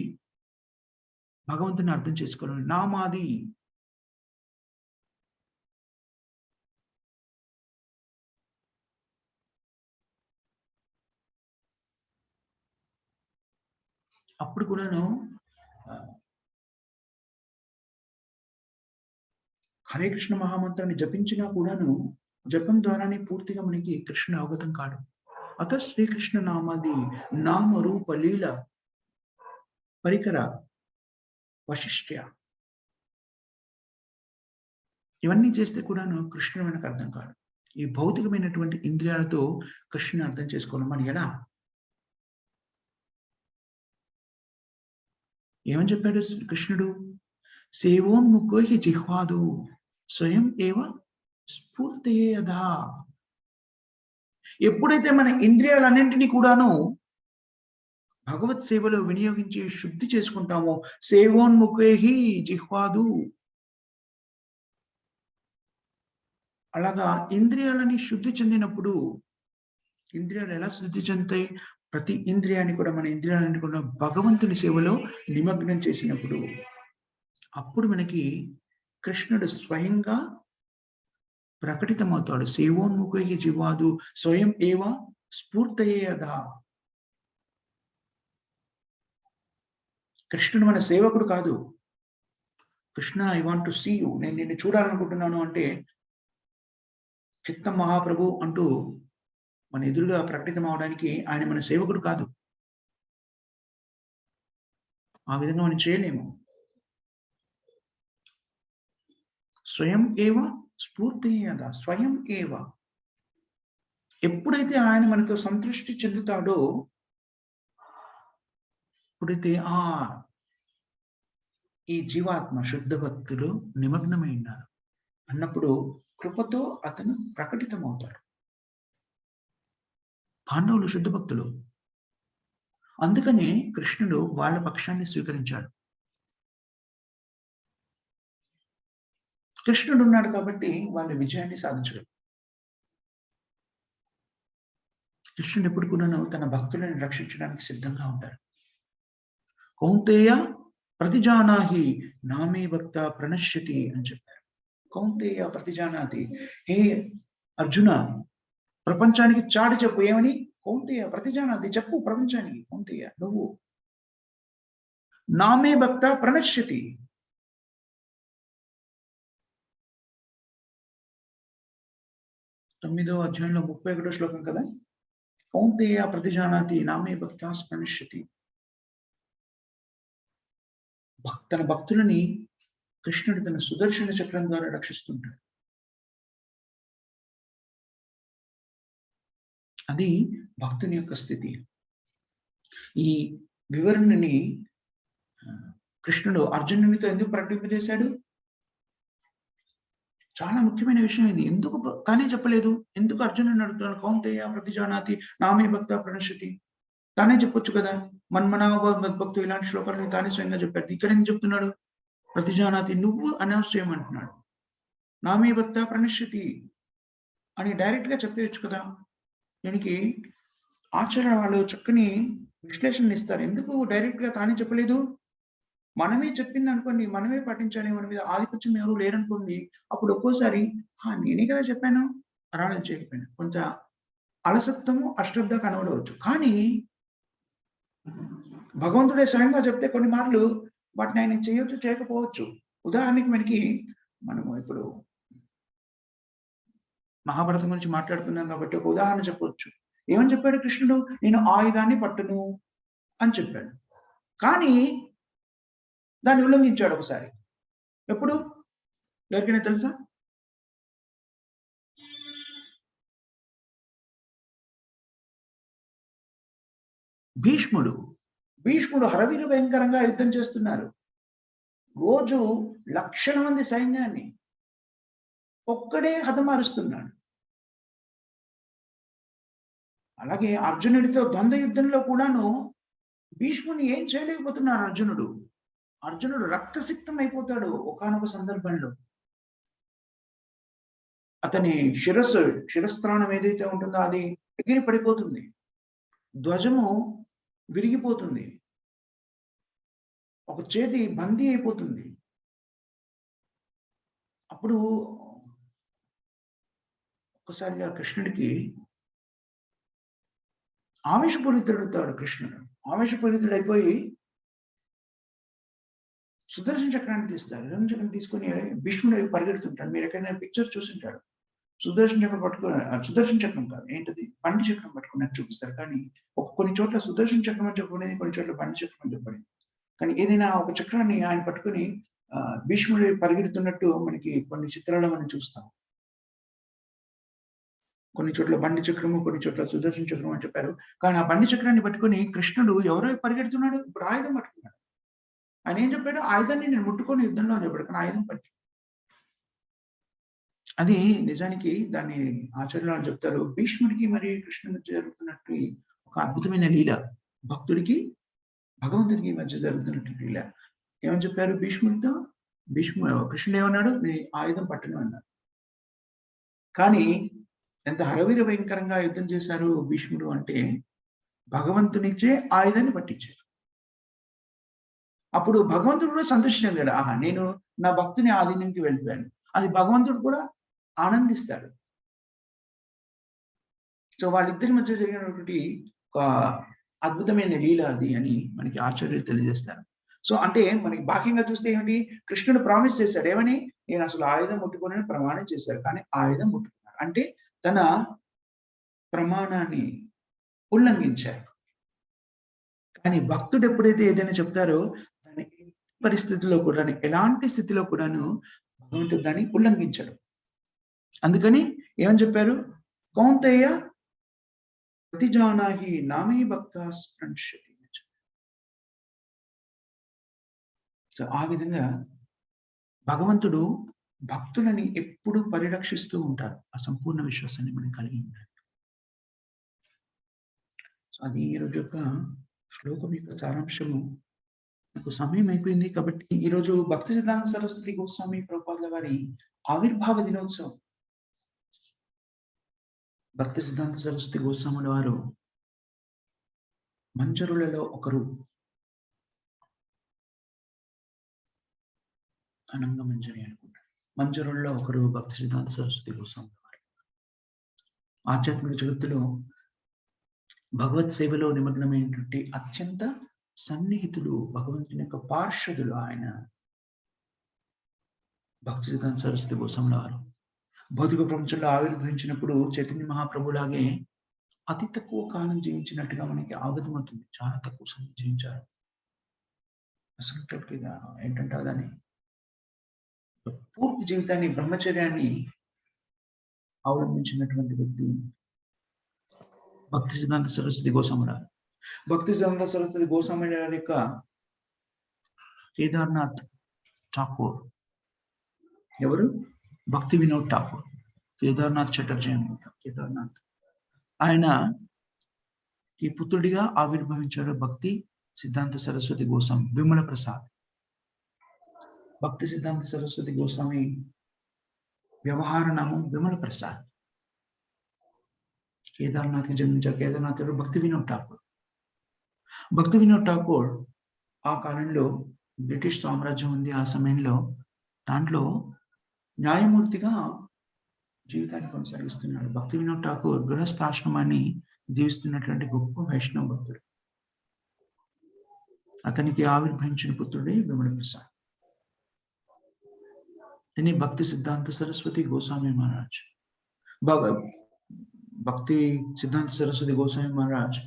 భగవంతుని అర్థం చేసుకోవడం. నామాది అప్పుడు కూడాను హరే కృష్ణ మహామంత్రాన్ని జపించినా కూడాను జపం ద్వారానే పూర్తిగా మనకి కృష్ణ అవగతం కాడు. అత శ్రీకృష్ణ నామాది నామ రూప లీల పరికర వశిష్ట్య ఇవన్నీ చేస్తే కూడాను కృష్ణుడు మనకు అర్థం కాడు. ఈ భౌతికమైనటువంటి ఇంద్రియాలతో కృష్ణుని అర్థం చేసుకోవడం మరి ఎలా? ఏమని చెప్పాడు కృష్ణుడు? సేవోన్ముఖోహి జిహ్వాదు స్వయం ఏవ స్ఫూర్తయేదా. ఎప్పుడైతే మన ఇంద్రియాలన్నింటినీ కూడాను భగవత్ సేవలో వినియోగించి శుద్ధి చేసుకుంటామో, సేవోన్ముఖేహి జిహ్వాదు, అలాగా ఇంద్రియాలని శుద్ధి చెందినప్పుడు, ఇంద్రియాలు ఎలా శుద్ధి చెందుతాయి? ప్రతి ఇంద్రియాన్ని కూడా, మన ఇంద్రియాలని కూడా భగవంతుని సేవలో నిమగ్నం చేసినప్పుడు, అప్పుడు మనకి కృష్ణుడు స్వయంగా ప్రకటితమవుతాడు. సేవోన్ముఖేహి జిహ్వాదు స్వయం ఏవ స్ఫూర్తయేదా. కృష్ణుడు మన సేవకుడు కాదు. Krishna, I want to see you, నేను నిన్ను చూడాలనుకుంటున్నాను అంటే చిత్తం మహాప్రభు అంటూ మన ఎదురుగా ప్రకటితం అవడానికి ఆయన మన సేవకుడు కాదు. ఆ విధంగా మనం చేయలేము. స్వయం ఏవ స్ఫూర్తయేదా, స్వయం ఏవ. ఎప్పుడైతే ఆయన మనతో సంతృష్టి చెందుతాడో, ఎప్పుడైతే ఈ జీవాత్మ శుద్ధ భక్తులు నిమగ్నమై ఉన్నారు అన్నప్పుడు కృపతో అతను ప్రకటితమవుతాడు. పాండవులు శుద్ధ భక్తులు, అందుకనే కృష్ణుడు వాళ్ళ పక్షాన్ని స్వీకరించాడు. కృష్ణుడు ఉన్నాడు కాబట్టి వాళ్ళ విజయాన్ని సాధించగలరు. కృష్ణుడు ఎప్పుడు కూడాను తన భక్తులను రక్షించడానికి సిద్ధంగా ఉంటారు. కౌంతేయ ప్రతిజానాహి నామే భక్త ప్రణశ్యతి అని చెప్పారు. కౌంతేయ ప్రతిజానాతి, హే అర్జున, ప్రపంచానికి చాటి చెప్పు. ఏమని? కౌంతేయ ప్రతిజానాతి, చెప్పు ప్రపంచానికి. కౌంతేయ, నువ్వు నామే భక్త ప్రణశ్యతి, తొమ్మిదో అధ్యాయంలో 31వ శ్లోకం కదా. కౌంతేయ ప్రతిజానాతి నామే భక్త ప్రణశ్యతి. తన భక్తులని కృష్ణుడు తన సుదర్శన చక్రం ద్వారా రక్షిస్తుంటాడు. అది భక్తుని యొక్క స్థితి. ఈ వివరణని కృష్ణుడు అర్జునునితో ఎందుకు ప్రకటింపజేశాడు? చాలా ముఖ్యమైన విషయం ఇది. ఎందుకు తానే చెప్పలేదు? ఎందుకు అర్జునుడిని అడుగుతున్నాడు? కౌంతేయ ప్రతిజానాతి నామే భక్త ప్రణశ్యతి. తానే చెప్పొచ్చు కదా. మన్మనాభ మద్భక్తు ఇలాంటి శ్లోకాలను తానే స్వయంగా చెప్పాడు. ఇక్కడ ఏం చెప్తున్నాడు? ప్రతిజానాతి, నువ్వు అనౌన్స్ చేయమంటున్నాడు. నామే భక్త ప్రణశ్యతి అని డైరెక్ట్ గా చెప్పేయచ్చు కదా. దీనికి ఆచరణ వాళ్ళు చక్కని విశ్లేషణ ఇస్తారు. ఎందుకు డైరెక్ట్ గా తానే చెప్పలేదు? మనమే చెప్పింది అనుకోండి, మనమే పాటించాలి, మన మీద ఆధిపత్యం ఎవరు లేరనుకోండి, అప్పుడు ఒక్కోసారి నేనే కదా చెప్పాను, అరాళం చేయకపోయాను, కొంత అలసత్వము అశ్రద్ధ కనబడవచ్చు. కానీ భగవంతుడే స్వయంగా చెప్తే కొన్ని మార్లు వాటిని ఆయన చేయొచ్చు, చేయకపోవచ్చు. ఉదాహరణకి మనము ఇప్పుడు మహాభారతం గురించి మాట్లాడుతున్నాం కాబట్టి ఒక ఉదాహరణ చెప్పవచ్చు. ఏమని చెప్పాడు కృష్ణుడు? నేను ఆయుధాన్ని పట్టును అని చెప్పాడు. కానీ దాన్ని ఉల్లంఘించాడు ఒకసారి. ఎప్పుడు? ఎవరికైనా తెలుసా? భీష్ముడు హరవీర భయంకరంగా యుద్ధం చేస్తున్నారు. రోజు లక్షల మంది సైన్యాన్ని ఒక్కడే హతమారుస్తున్నాడు. అలాగే అర్జునుడితో ద్వంద్వ యుద్ధంలో కూడాను భీష్ముని ఏం చేయలేకపోతున్నాడు అర్జునుడు. అర్జునుడు రక్తసిక్తం అయిపోతాడు ఒకానొక సందర్భంలో. అతని శిరస్త్రాణం ఏదైతే ఉంటుందో అది ఎగిరి పడిపోతుంది. ధ్వజము విరిగిపోతుంది. ఒక చేతి బందీ అయిపోతుంది. అప్పుడు ఒక్కసారిగా కృష్ణుడికి ఆవేశపూరితుడవుతాడు కృష్ణుడు. ఆవేశపూరితుడైపోయి సుదర్శన చక్రాన్ని తీస్తాడు. సుదర్శన చక్రం తీసుకొని భీష్ముడు పరిగెడుతుంటాడు. మీరు ఎక్కడైనా పిక్చర్ చూసింటాడు. సుదర్శన చక్రం పట్టుకుని, సుదర్శన చక్రం కాదు, ఏంటది, బండి చక్రం పట్టుకున్నట్టు చూపిస్తారు. కానీ కొన్ని చోట్ల సుదర్శన చక్రం అని చెప్పబడింది, కొన్ని చోట్ల బండి చక్రం అని చెప్పబడింది. కానీ ఏదైనా ఒక చక్రాన్ని ఆయన పట్టుకుని భీష్ముడు పరిగెడుతున్నట్టు మనకి కొన్ని చిత్రాల్లో మనం చూస్తాం. కొన్ని చోట్ల బండి చక్రము, కొన్ని చోట్ల సుదర్శన చక్రం అని చెప్పారు. కానీ ఆ బండి చక్రాన్ని పట్టుకుని కృష్ణుడు ఎవరో పరిగెడుతున్నాడు, ఇప్పుడు ఆయుధం పట్టుకున్నాడు. ఆయన ఏం చెప్పాడు, ఆయుధాన్ని నేను ముట్టుకొని యుద్ధంలో అని చెప్పాడు. కానీ ఆయుధం పట్టి, అది నిజానికి దాన్ని ఆచార్యులు చెప్తారు, భీష్ముడికి మరి కృష్ణుడి మధ్య జరుగుతున్నట్టు ఒక అద్భుతమైన లీల. భక్తుడికి భగవంతుడికి మధ్య జరుగుతున్నట్టు లీల. ఏమని చెప్పారు భీష్ముడితో? కృష్ణుడు ఏమన్నాడు, నీ ఆయుధం పట్టను అన్నాడు. కానీ ఎంత హరవీర భయంకరంగా యుద్ధం చేశారు భీష్ముడు అంటే, భగవంతునిచ్చే ఆయుధాన్ని పట్టించారు. అప్పుడు భగవంతుడు కూడా సంతోషించాడు. ఆహా, నేను నా భక్తుని ఆధీనంకి వెళ్ళిపోయాను. అది భగవంతుడు కూడా ఆనందిస్తాడు. సో వాళ్ళిద్దరి మధ్య జరిగినటువంటి ఒక అద్భుతమైన లీల అది అని మనకి ఆచార్యులు తెలియజేస్తారు. సో అంటే మనకి బాహ్యంగా చూస్తే ఏమిటి, కృష్ణుడు ప్రామిస్ చేశాడు ఏమని, నేను అసలు ఆయుధం ముట్టుకోనని ప్రమాణం చేశాడు. కానీ ఆయుధం ముట్టుకున్నాడు అంటే తన ప్రమాణాన్ని ఉల్లంఘించారు. కానీ భక్తుడు ఎప్పుడైతే ఏదైనా చెప్తారో దాని పరిస్థితుల్లో కూడా, ఎలాంటి స్థితిలో కూడాను భగవంతుడు దాన్ని ఉల్లంఘించడు. అందుకని ఏమని చెప్పారు, కౌంతేయ ప్రతిజానాహి నామే భక్త స్పృంశతి. సో ఆ విధంగా భగవంతుడు భక్తులని ఎప్పుడు పరిరక్షిస్తూ ఉంటారు. ఆ సంపూర్ణ విశ్వాసాన్ని మనం కలిగి ఉండాలి. అది ఈరోజు యొక్క శ్లోకం యొక్క సారాంశము. నాకు సమయం అయిపోయింది కాబట్టి ఈరోజు భక్తి సిద్ధాంత సరస్వతి గోస్వామి ప్రభుపాదుల వారి ఆవిర్భావ దినోత్సవం. భక్తి సిద్ధాంత సరస్వతి గోస్వాముల వారు మంజరులలో ఒకరు. అనంగ మంజరి అనుకుంటారు. మంజరుల్లో ఒకరు భక్తి సిద్ధాంత సరస్వతి గోస్వాముల వారు. ఆధ్యాత్మిక జగత్తులో భగవత్ సేవలో నిమగ్నమైనటువంటి అత్యంత సన్నిహితులు, భగవంతుని యొక్క పార్షదులు ఆయన భక్తి సిద్ధాంత సరస్వతి గోస్వాముల వారు. భౌతిక ప్రపంచంలో ఆవిర్భవించినప్పుడు చైతన్య మహాప్రభులాగే అతి తక్కువ కాలం జీవించినట్టుగా మనకి అవగతమవుతుంది. చాలా తక్కువ సమయం జీవించారు. అసలు ఏంటంటే అదని పూర్తి జీవితాన్ని, బ్రహ్మచర్యాన్ని అవలంబించినటువంటి వ్యక్తి భక్తి సిద్ధాంత సరస్వతి గోస్వామి. భక్తి సిద్ధాంత సరస్వతి గోస్వామి యొక్క కేదార్నాథ్ ఠాకూర్ ఎవరు? భక్తి వినోద్ ఠాకూర్, కేదార్నాథ్ చటర్జీ అనుకుంటాం. కేదార్నాథ్ ఆయన ఈ పుత్రుడిగా ఆవిర్భవించారు భక్తి సిద్ధాంత సరస్వతి గోస్వామి విమల ప్రసాద్. భక్తి సిద్ధాంత సరస్వతి గోస్వామి వ్యవహార నామం విమల ప్రసాద్. కేదార్నాథ్కి జన్మించారు. కేదార్నాథ్ భక్తి వినోద్ ఠాకూర్. భక్తి వినోద్ ఠాకూర్ ఆ కాలంలో బ్రిటిష్ సామ్రాజ్యం ఉంది. ఆ సమయంలో దాంట్లో న్యాయమూర్తిగా జీవితాన్ని కొనసాగిస్తున్నాడు. భక్తి వినోద్ ఠాకూర్ గృహస్థాశ్రమాన్ని జీవిస్తున్నటువంటి గొప్ప వైష్ణవ భక్తుడు. అతనికి ఆవిర్భవించిన పుత్రుడే విమల ప్రసాద్. దీన్ని భక్తి సిద్ధాంత సరస్వతి గోస్వామి మహారాజ్. భక్తి సిద్ధాంత సరస్వతి గోస్వామి మహారాజ్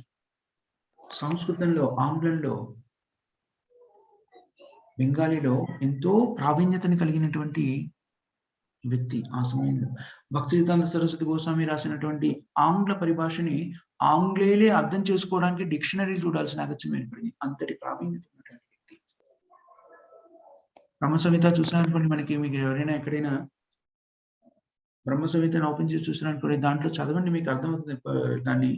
సంస్కృతంలో, ఆంగ్లంలో, బెంగాలీలో ఎంతో ప్రావీణ్యతని కలిగినటువంటి వ్యక్తి. ఆ సమయంలో భక్తి సిద్ధాంత సరస్వతి గోస్వామి రాసినటువంటి ఆంగ్ల పరిభాషని ఆంగ్లేయులే అర్థం చేసుకోవడానికి డిక్షనరీ చూడాల్సిన అగత్యం ఏర్పడింది. అంతటి ప్రావీణ్యత ఉన్నటువంటి వ్యక్తి. బ్రహ్మ సంహిత చూసారనుకోండి, మీకు ఎవరైనా ఎక్కడైనా బ్రహ్మ సంహితను ఓపెన్ చేసి చూసారనుకోండి, దాంట్లో చదవండి, మీకు అర్థమవుతుంది. దాన్ని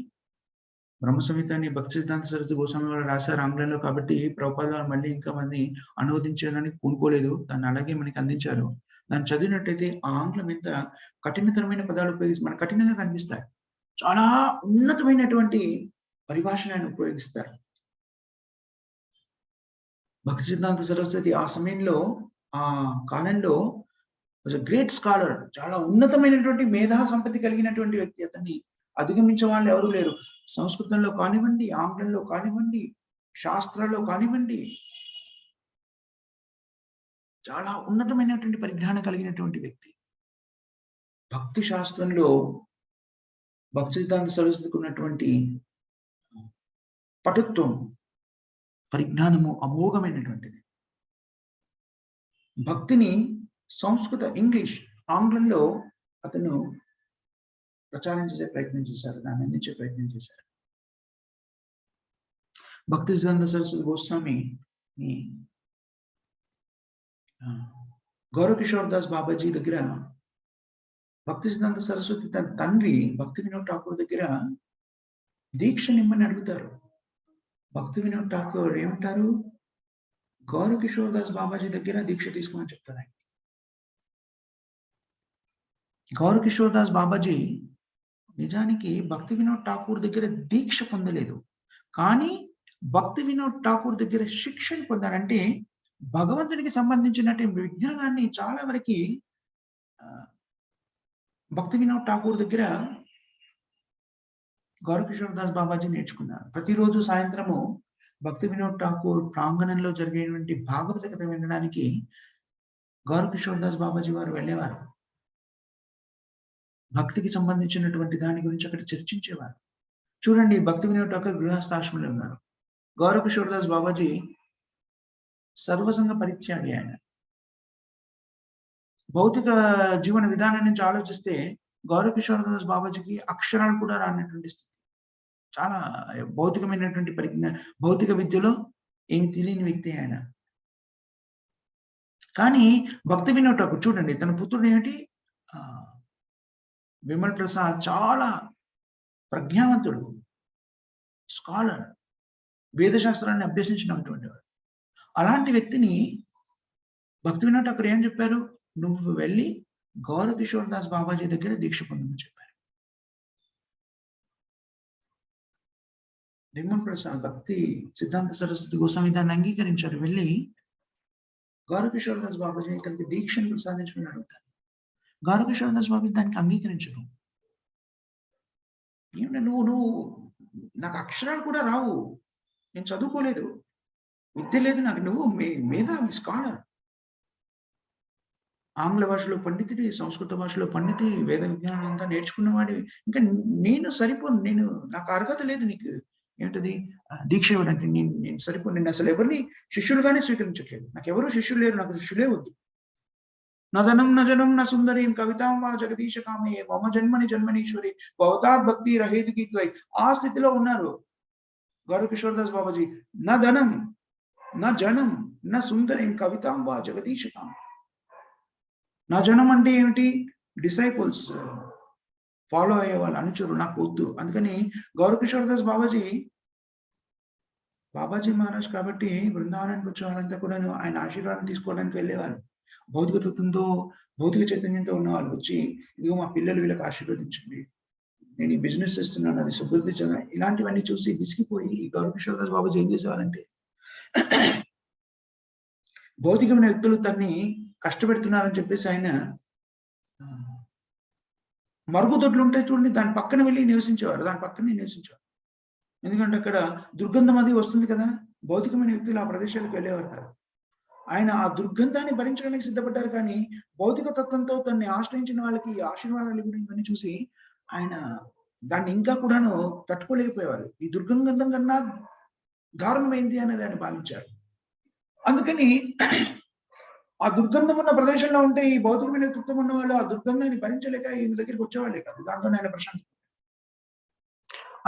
బ్రహ్మ సంహితని భక్తి సిద్ధాంత సరస్వతి గోస్వామి వారు రాశారు ఆంగ్లంలో, కాబట్టి ప్రభుపాద వారు మళ్ళీ ఇంకా మంది అనువదించాలని పూనుకోలేదు. దాన్ని అలాగే మనకి అందించారు. దాన్ని చదివినట్టయితే ఆ ఆంగ్లం ఎంత కఠినతరమైన పదాలు ఉపయోగించి మనకు కఠినంగా కనిపిస్తాయి. చాలా ఉన్నతమైనటువంటి పరిభాషను ఆయన ఉపయోగిస్తారు. భక్తి సిద్ధాంత సరస్వతి ఆ సమయంలో, ఆ కాలంలో వాస్ ఎ గ్రేట్ స్కాలర్. చాలా ఉన్నతమైనటువంటి మేధా సంపత్తి కలిగినటువంటి వ్యక్తి. అతన్ని అధిగమించే వాళ్ళు ఎవరు లేరు. సంస్కృతంలో కానివ్వండి, ఆంగ్లంలో కానివ్వండి, శాస్త్రాల్లో కానివ్వండి, చాలా ఉన్నతమైనటువంటి పరిజ్ఞానం కలిగినటువంటి వ్యక్తి. భక్తి శాస్త్రంలో భక్తి సిద్ధాంత సరస్వతికి ఉన్నటువంటి పటుత్వం, పరిజ్ఞానము అమోఘమైనటువంటిది. భక్తిని సంస్కృత, ఇంగ్లీష్, ఆంగ్లంలో అతను ప్రచారం చేసే ప్రయత్నం చేశారు. దాన్ని అందించే ప్రయత్నం చేశారు. భక్తి సిద్ధాంత సరస్వతి గోస్వామి గౌరవ్ కిషోర్ దాస్ బాబాజీ దగ్గర భక్తి సిద్ధాంత సరస్వతి తన తండ్రి భక్తి వినోద్ ఠాకూర్ దగ్గర దీక్ష నిమ్మని అడుగుతారు. భక్తి వినోద్ ఠాకూర్ ఏమంటారు? గౌరవ్ కిషోర్ దాస్ బాబాజీ దగ్గర దీక్ష తీసుకోమని చెప్తారు ఆయన. గౌరవ్ కిషోర్ దాస్ బాబాజీ నిజానికి భక్తి వినోద్ ఠాకూర్ దగ్గర దీక్ష పొందలేదు. కానీ భక్తి వినోద్ ఠాకూర్ దగ్గర శిక్షణ పొందారంటే భగవంతునికి సంబంధించినటువంటి విజ్ఞానాన్ని చాలా వరకు భక్తి వినోద్ ఠాకూర్ దగ్గర గౌరవ్ కిషోర్ దాస్ బాబాజీ నేర్చుకున్నారు. ప్రతిరోజు సాయంత్రము భక్తి వినోద్ ఠాకూర్ ప్రాంగణంలో జరిగేటువంటి భాగవత కథ వినడానికి గౌరవ్ కిషోర్ దాస్ బాబాజీ వారు వెళ్ళేవారు. భక్తికి సంబంధించినటువంటి దాని గురించి అక్కడ చర్చించేవారు. చూడండి, భక్తి వినోద్ ఠాకూర్ గృహస్థాశ్రమంలో ఉన్నారు. గౌరవ్ కిషోర్ దాస్ బాబాజీ సర్వసంగ పరిత్యాగి. ఆయన భౌతిక జీవన విధానం నుంచి ఆలోచిస్తే గౌరవ్ కిషోర్ దాస్ బాబాజీకి అక్షరాలు కూడా రానటువంటి స్థితి. చాలా భౌతికమైనటువంటి భౌతిక విద్యలో ఏమి తెలియని వ్యక్తి ఆయన. కానీ భక్తి వినోద్ ఠాకూర్ చూడండి, తన పుత్రుడు ఏమిటి, విమల్ ప్రసాద్, చాలా ప్రజ్ఞావంతుడు, స్కాలర్, వేదశాస్త్రాన్ని అభ్యసించినటువంటి వాడు. అలాంటి వ్యక్తిని భక్తి వినోద్ ఠాకూర్ ఏం చెప్పారు? నువ్వు వెళ్ళి గౌరవ్ కిషోర్ దాస్ బాబాజీ దగ్గర దీక్ష పొందమని చెప్పారు. విమల్ ప్రసాద్ భక్తి సిద్ధాంత సరస్వతి గోస్వామి దాన్ని అంగీకరించారు. వెళ్ళి గౌరవ్ కిషోర్ దాస్ బాబాజీ ఇతనికి దీక్షను ప్రసాదించమని అడుగుతారు. గౌరవ్ కిషోర్ దాస్ బాబాజీ దానికి అంగీకరించరు. ఏమిటంటే నువ్వు నాకు అక్షరాలు కూడా రావు, నేను చదువుకోలేదు, విద్య లేదు నాకు, నువ్వు మేధావి, స్కాలర్, ఆంగ్ల భాషలో పండితుడి, సంస్కృత భాషలో పండితుడి, వేద విజ్ఞానం అంతా నేర్చుకున్నవాడి, ఇంకా నేను సరిపోను, నాకు అర్హత లేదు నీకు ఏంటది దీక్ష ఇవ్వడానికి, నేను సరిపోను, నేను అసలు ఎవరిని శిష్యులుగానే స్వీకరించట్లేదు, నాకు ఎవరు శిష్యులు లేరు, నాకు శిష్యులే వద్దు. నదనం నజనం న సుందరీం కవితాం వా జగదీశ కామే మమ జన్మని జన్మనీశ్వరి భవతాత్ భక్తి రహేతుకి త్వై. ఆ స్థితిలో ఉన్నారు గౌరవ్ కిషోర్ దాస్ బాబాజీ. నా ధనం నా జనం నా సుందరీం కవితాం వా జగదీశ కామే. నా జనం అంటే ఏమిటి? డిసైపుల్స్, ఫాలో అయ్యే వాళ్ళు, అనుచరులు, నాకు వద్దు. అందుకని గౌరవ్ కిషోర్ దాస్ బాబాజీ మహారాజ్ కాబట్టి బృందావనానికి వచ్చిన వాళ్ళంతా కూడా ఆయన ఆశీర్వాదం తీసుకోవడానికి వెళ్ళేవారు. భౌతిక తత్వంతో, భౌతిక చైతన్యంతో ఉన్న వాళ్ళు వచ్చి, ఇదిగో మా పిల్లలు వీళ్ళకి ఆశీర్వదించండి, నేను ఈ బిజినెస్ చేస్తున్నాను, అది సుభివృద్ధి చెందాలి, ఇలాంటివన్నీ చూసి విసిగిపోయి గౌరవ్ కిషోర్ దాస్ బాబాజీ ఏం చేసేవారంటే, భౌతికమైన వ్యక్తులు తన్ని కష్టపెడుతున్నారని చెప్పేసి ఆయన మరుగుదొడ్లు ఉంటాయి చూడండి, దాని పక్కన వెళ్ళి నివసించేవారు. ఎందుకంటే అక్కడ దుర్గంధం అది వస్తుంది కదా, భౌతికమైన వ్యక్తులు ఆ ప్రదేశాలకు వెళ్ళేవారు కదా. ఆయన ఆ దుర్గంధాన్ని భరించడానికి సిద్ధపడ్డారు. కానీ భౌతిక తత్వంతో తనని ఆశ్రయించిన వాళ్ళకి ఆశీర్వాదాలు ఇవన్నీ చూసి ఆయన దాన్ని ఇంకా కూడాను తట్టుకోలేకపోయేవారు. ఈ దుర్గంధం కన్నా దారుణమైంది అనేది ఆయన భావించారు. అందుకని ఆ దుర్గంధం ఉన్న ప్రదేశంలో ఉంటే ఈ భౌతికమైన తత్వం ఉన్న వాళ్ళు ఆ దుర్గంధాన్ని భరించలేక ఈయన దగ్గరికి వచ్చేవాళ్ళే కాదు. దాంతో ఆయన ప్రశాంతి.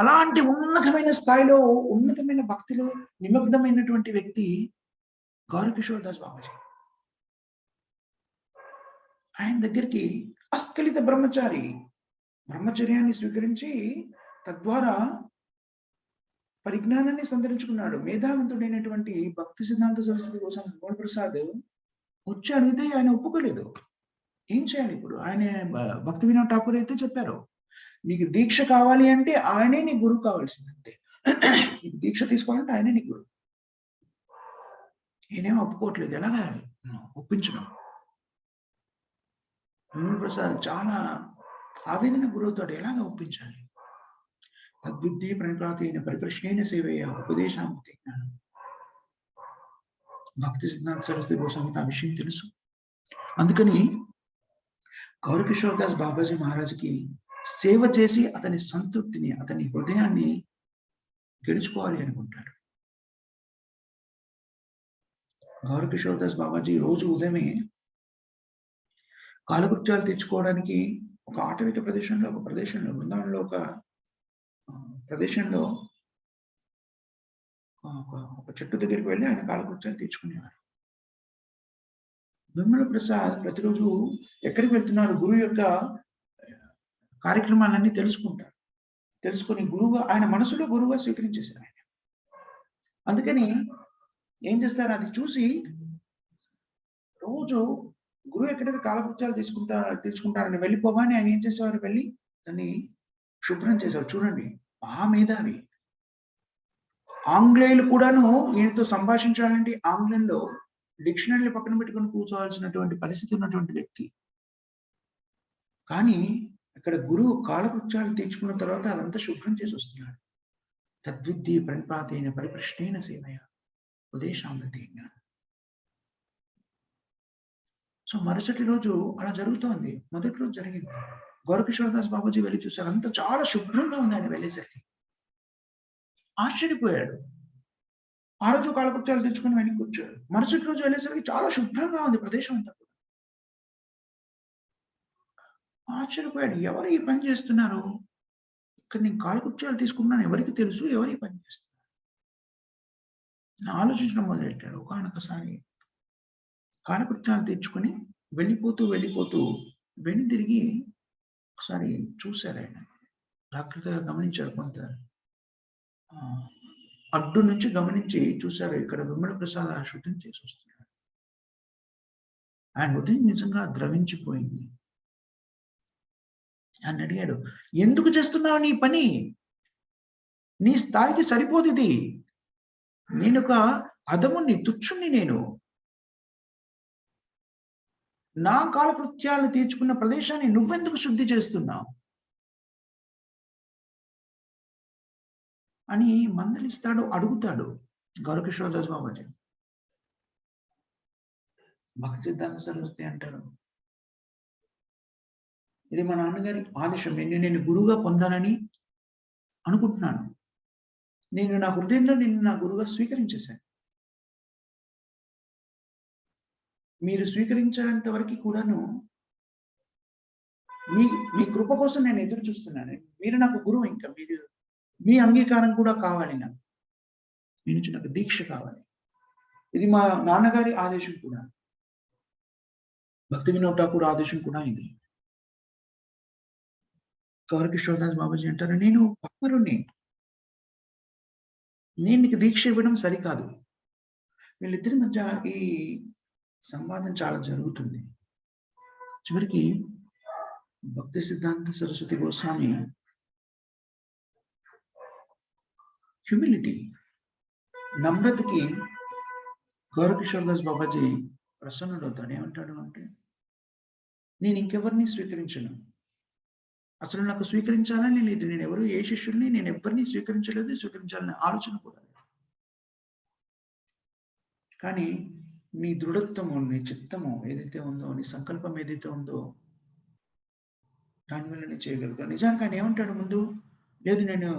అలాంటి ఉన్నతమైన స్థాయిలో, ఉన్నతమైన భక్తిలో నిమగ్నమైనటువంటి వ్యక్తి గౌరవ్ కిషోర్ దాస్ బాబాజీ. ఆయన దగ్గరికి అస్ఖలిత బ్రహ్మచర్యాన్ని స్వీకరించి తద్వారా పరిజ్ఞానాన్ని సంతరించుకున్నాడు. మేధావంతుడైనటువంటి భక్తి సిద్ధాంత సరస్వతి కోసం గోపాల్ ప్రసాద్ వచ్చి అడిగితే ఆయన ఒప్పుకోలేదు. ఏం చేయాలి ఇప్పుడు? ఆయన భక్తి వినోద్ ఠాకూర్ అయితే చెప్పారు, నీకు దీక్ష కావాలి అంటే ఆయనే నీ గురువు కావాల్సిందంతే. నీకు దీక్ష తీసుకోవాలంటే ఆయనే నీ గురువు. ఈయనేమో ఒప్పుకోవట్లేదు. ఎలాగా ఒప్పించడం? గోపాల్ ప్రసాద్ చాలా ఆవేదన గురవుతాడు. ఎలాగా ఒప్పించాలి? తద్విద్యే ప్రణిపాతైన పరిప్రశ్నైన సేవయ్య ఉపదేశాముక్తి జ్ఞానం. భక్తి సిద్ధాంత సరస్వతి గోస్వామికి ఆ విషయం తెలుసు. అందుకని గౌరకిషోర్ దాస్ బాబాజీ మహారాజ్కి సేవ చేసి అతని సంతృప్తిని, అతని హృదయాన్ని గెలుచుకోవాలి అనుకుంటాడు. గౌరకిషోర్ దాస్ బాబాజీ రోజు ఉదయమే కాలకృత్యాలు తీర్చుకోవడానికి ఒక ఆటవిక ప్రదేశంలో బృందావనంలో ఒక ప్రదేశంలో ఒక చెట్టు దగ్గరికి వెళ్ళి ఆయన కాలకృత్యాలు తీర్చుకునేవారు. విమల ప్రసాద్ ప్రతిరోజు ఎక్కడికి వెళ్తున్నారు, గురువు యొక్క కార్యక్రమాలన్నీ తెలుసుకుని గురువుగా ఆయన మనసులో గురువుగా స్వీకరించేశారు ఆయన. అందుకని ఏం చేస్తారు, అది చూసి రోజు గురువు ఎక్కడైతే కాలకృత్యాలు తీసుకుంటారని వెళ్ళిపోగానే ఆయన ఏం చేసేవారు, వెళ్ళి దాన్ని శుభ్రం చేసేవారు. చూడండి, ఆ మేధావి. ఆంగ్లేయులు కూడాను ఈయనతో సంభాషించాలంటే ఆంగ్లంలో డిక్షనరీలు పక్కన పెట్టుకొని కూర్చోవాల్సినటువంటి పరిస్థితి ఉన్నటువంటి వ్యక్తి. కానీ ఇక్కడ గురువు కాలకృత్యాలు తీర్చుకున్న తర్వాత అదంతా శుభ్రం చేసి వస్తున్నాడు. తద్విద్యే ప్రణిపాతైన పరిప్రశ్నైన సేవయ ఉదేశామృతి జ్ఞానం. సో మరుసటి రోజు అలా జరుగుతోంది. మొదటి రోజు జరిగింది. గౌరకిషోర్ దాస్ బాబాజీ వెళ్ళి చూశారు. అంతా చాలా శుభ్రంగా ఉంది. ఆయన వెళ్ళేసరికి ఆశ్చర్యపోయాడు. ఆ రోజు కాలకృత్యాలు తెచ్చుకొని వెనక్కి కూర్చోడు. మరుసటి రోజు వెళ్ళేసరికి చాలా శుభ్రంగా ఉంది ప్రదేశం అంతా. ఆశ్చర్యపోయాడు. ఎవరు ఈ పని చేస్తున్నారు? ఇక్కడ నేను కాలకృత్యాలు తీసుకున్నాను, ఎవరికి తెలుసు ఎవరు ఈ పని చేస్తున్నారు? ఆలోచించడం మొదలెట్టాడు. ఒకనొకసారి కాలకృత్యాలు తెచ్చుకొని వెళ్ళిపోతూ వెను తిరిగి ఒకసారి చూశారు. ఆయన జాగ్రత్తగా గమనించాడు. కొంత అడ్డు నుంచి గమనించి చూశారు, ఇక్కడ విమల ప్రసాద్ శుద్ధం చేసి వస్తున్నాడు. ఆయన హృదయం నిజంగా ద్రవించిపోయింది. ఆయన అడిగాడు, ఎందుకు చేస్తున్నావు నీ పని? నీ స్థాయికి సరిపోదు ఇది. నేను ఒక అధముని, తుచ్చుని. నేను నా కాలకృత్యాలు తీర్చుకున్న ప్రదేశాన్ని నువ్వెందుకు శుద్ధి చేస్తున్నావు అని మందలిస్తాడు, అడుగుతాడు గౌరకిషోర్ దాస్ బాబాజీ. భక్తి సిద్ధాంత సరస్వతి అంటారు, ఇది మా నాన్నగారి ఆదేశం. నేను గురువుగా పొందాలని అనుకుంటున్నాను. నేను నా హృదయంలో నిన్ను నా గురువుగా స్వీకరించేశాను. మీరు స్వీకరించేంత వరకు కూడాను మీ కృప కోసం నేను ఎదురు చూస్తున్నాను. మీరు నాకు గురువు. ఇంకా మీ అంగీకారం కూడా కావాలి. మీ నుంచి నాకు దీక్ష కావాలి. ఇది మా నాన్నగారి ఆదేశం కూడా. భక్తి వినోద్ ఠాకూర్ ఆదేశం కూడా ఇది. గౌరకిషోర్ దాస్ బాబాజీ అంటారు, నేను పామరుణ్ణి, నేను నీకు దీక్ష ఇవ్వడం సరికాదు. వీళ్ళిద్దరి మధ్య ఈ సంవాదం చాలా జరుగుతుంది. చివరికి భక్తి సిద్ధాంత సరస్వతి గోస్వామి హ్యూమిలిటీ, నమ్రతకి గౌరకిషోర్ దాస్ బాబాజీ ప్రసన్నుడవుతాడు. ఏమంటాడు అంటే, నేను ఇంకెవరిని స్వీకరించను. అసలు నాకు స్వీకరించాలని లేదు. నేను ఎవరు, ఏ శిష్యుల్ని నేను ఎవరిని స్వీకరించాలని ఆలోచన కూడా లేదు. కానీ నీ దృఢత్వము, నీ చిత్తము ఏదైతే ఉందో, నీ సంకల్పం ఏదైతే ఉందో, దానివల్ల నేను చేయగలుగుతాను. నిజానికి ఆయన ఏమంటాడు ముందు, లేదు నేను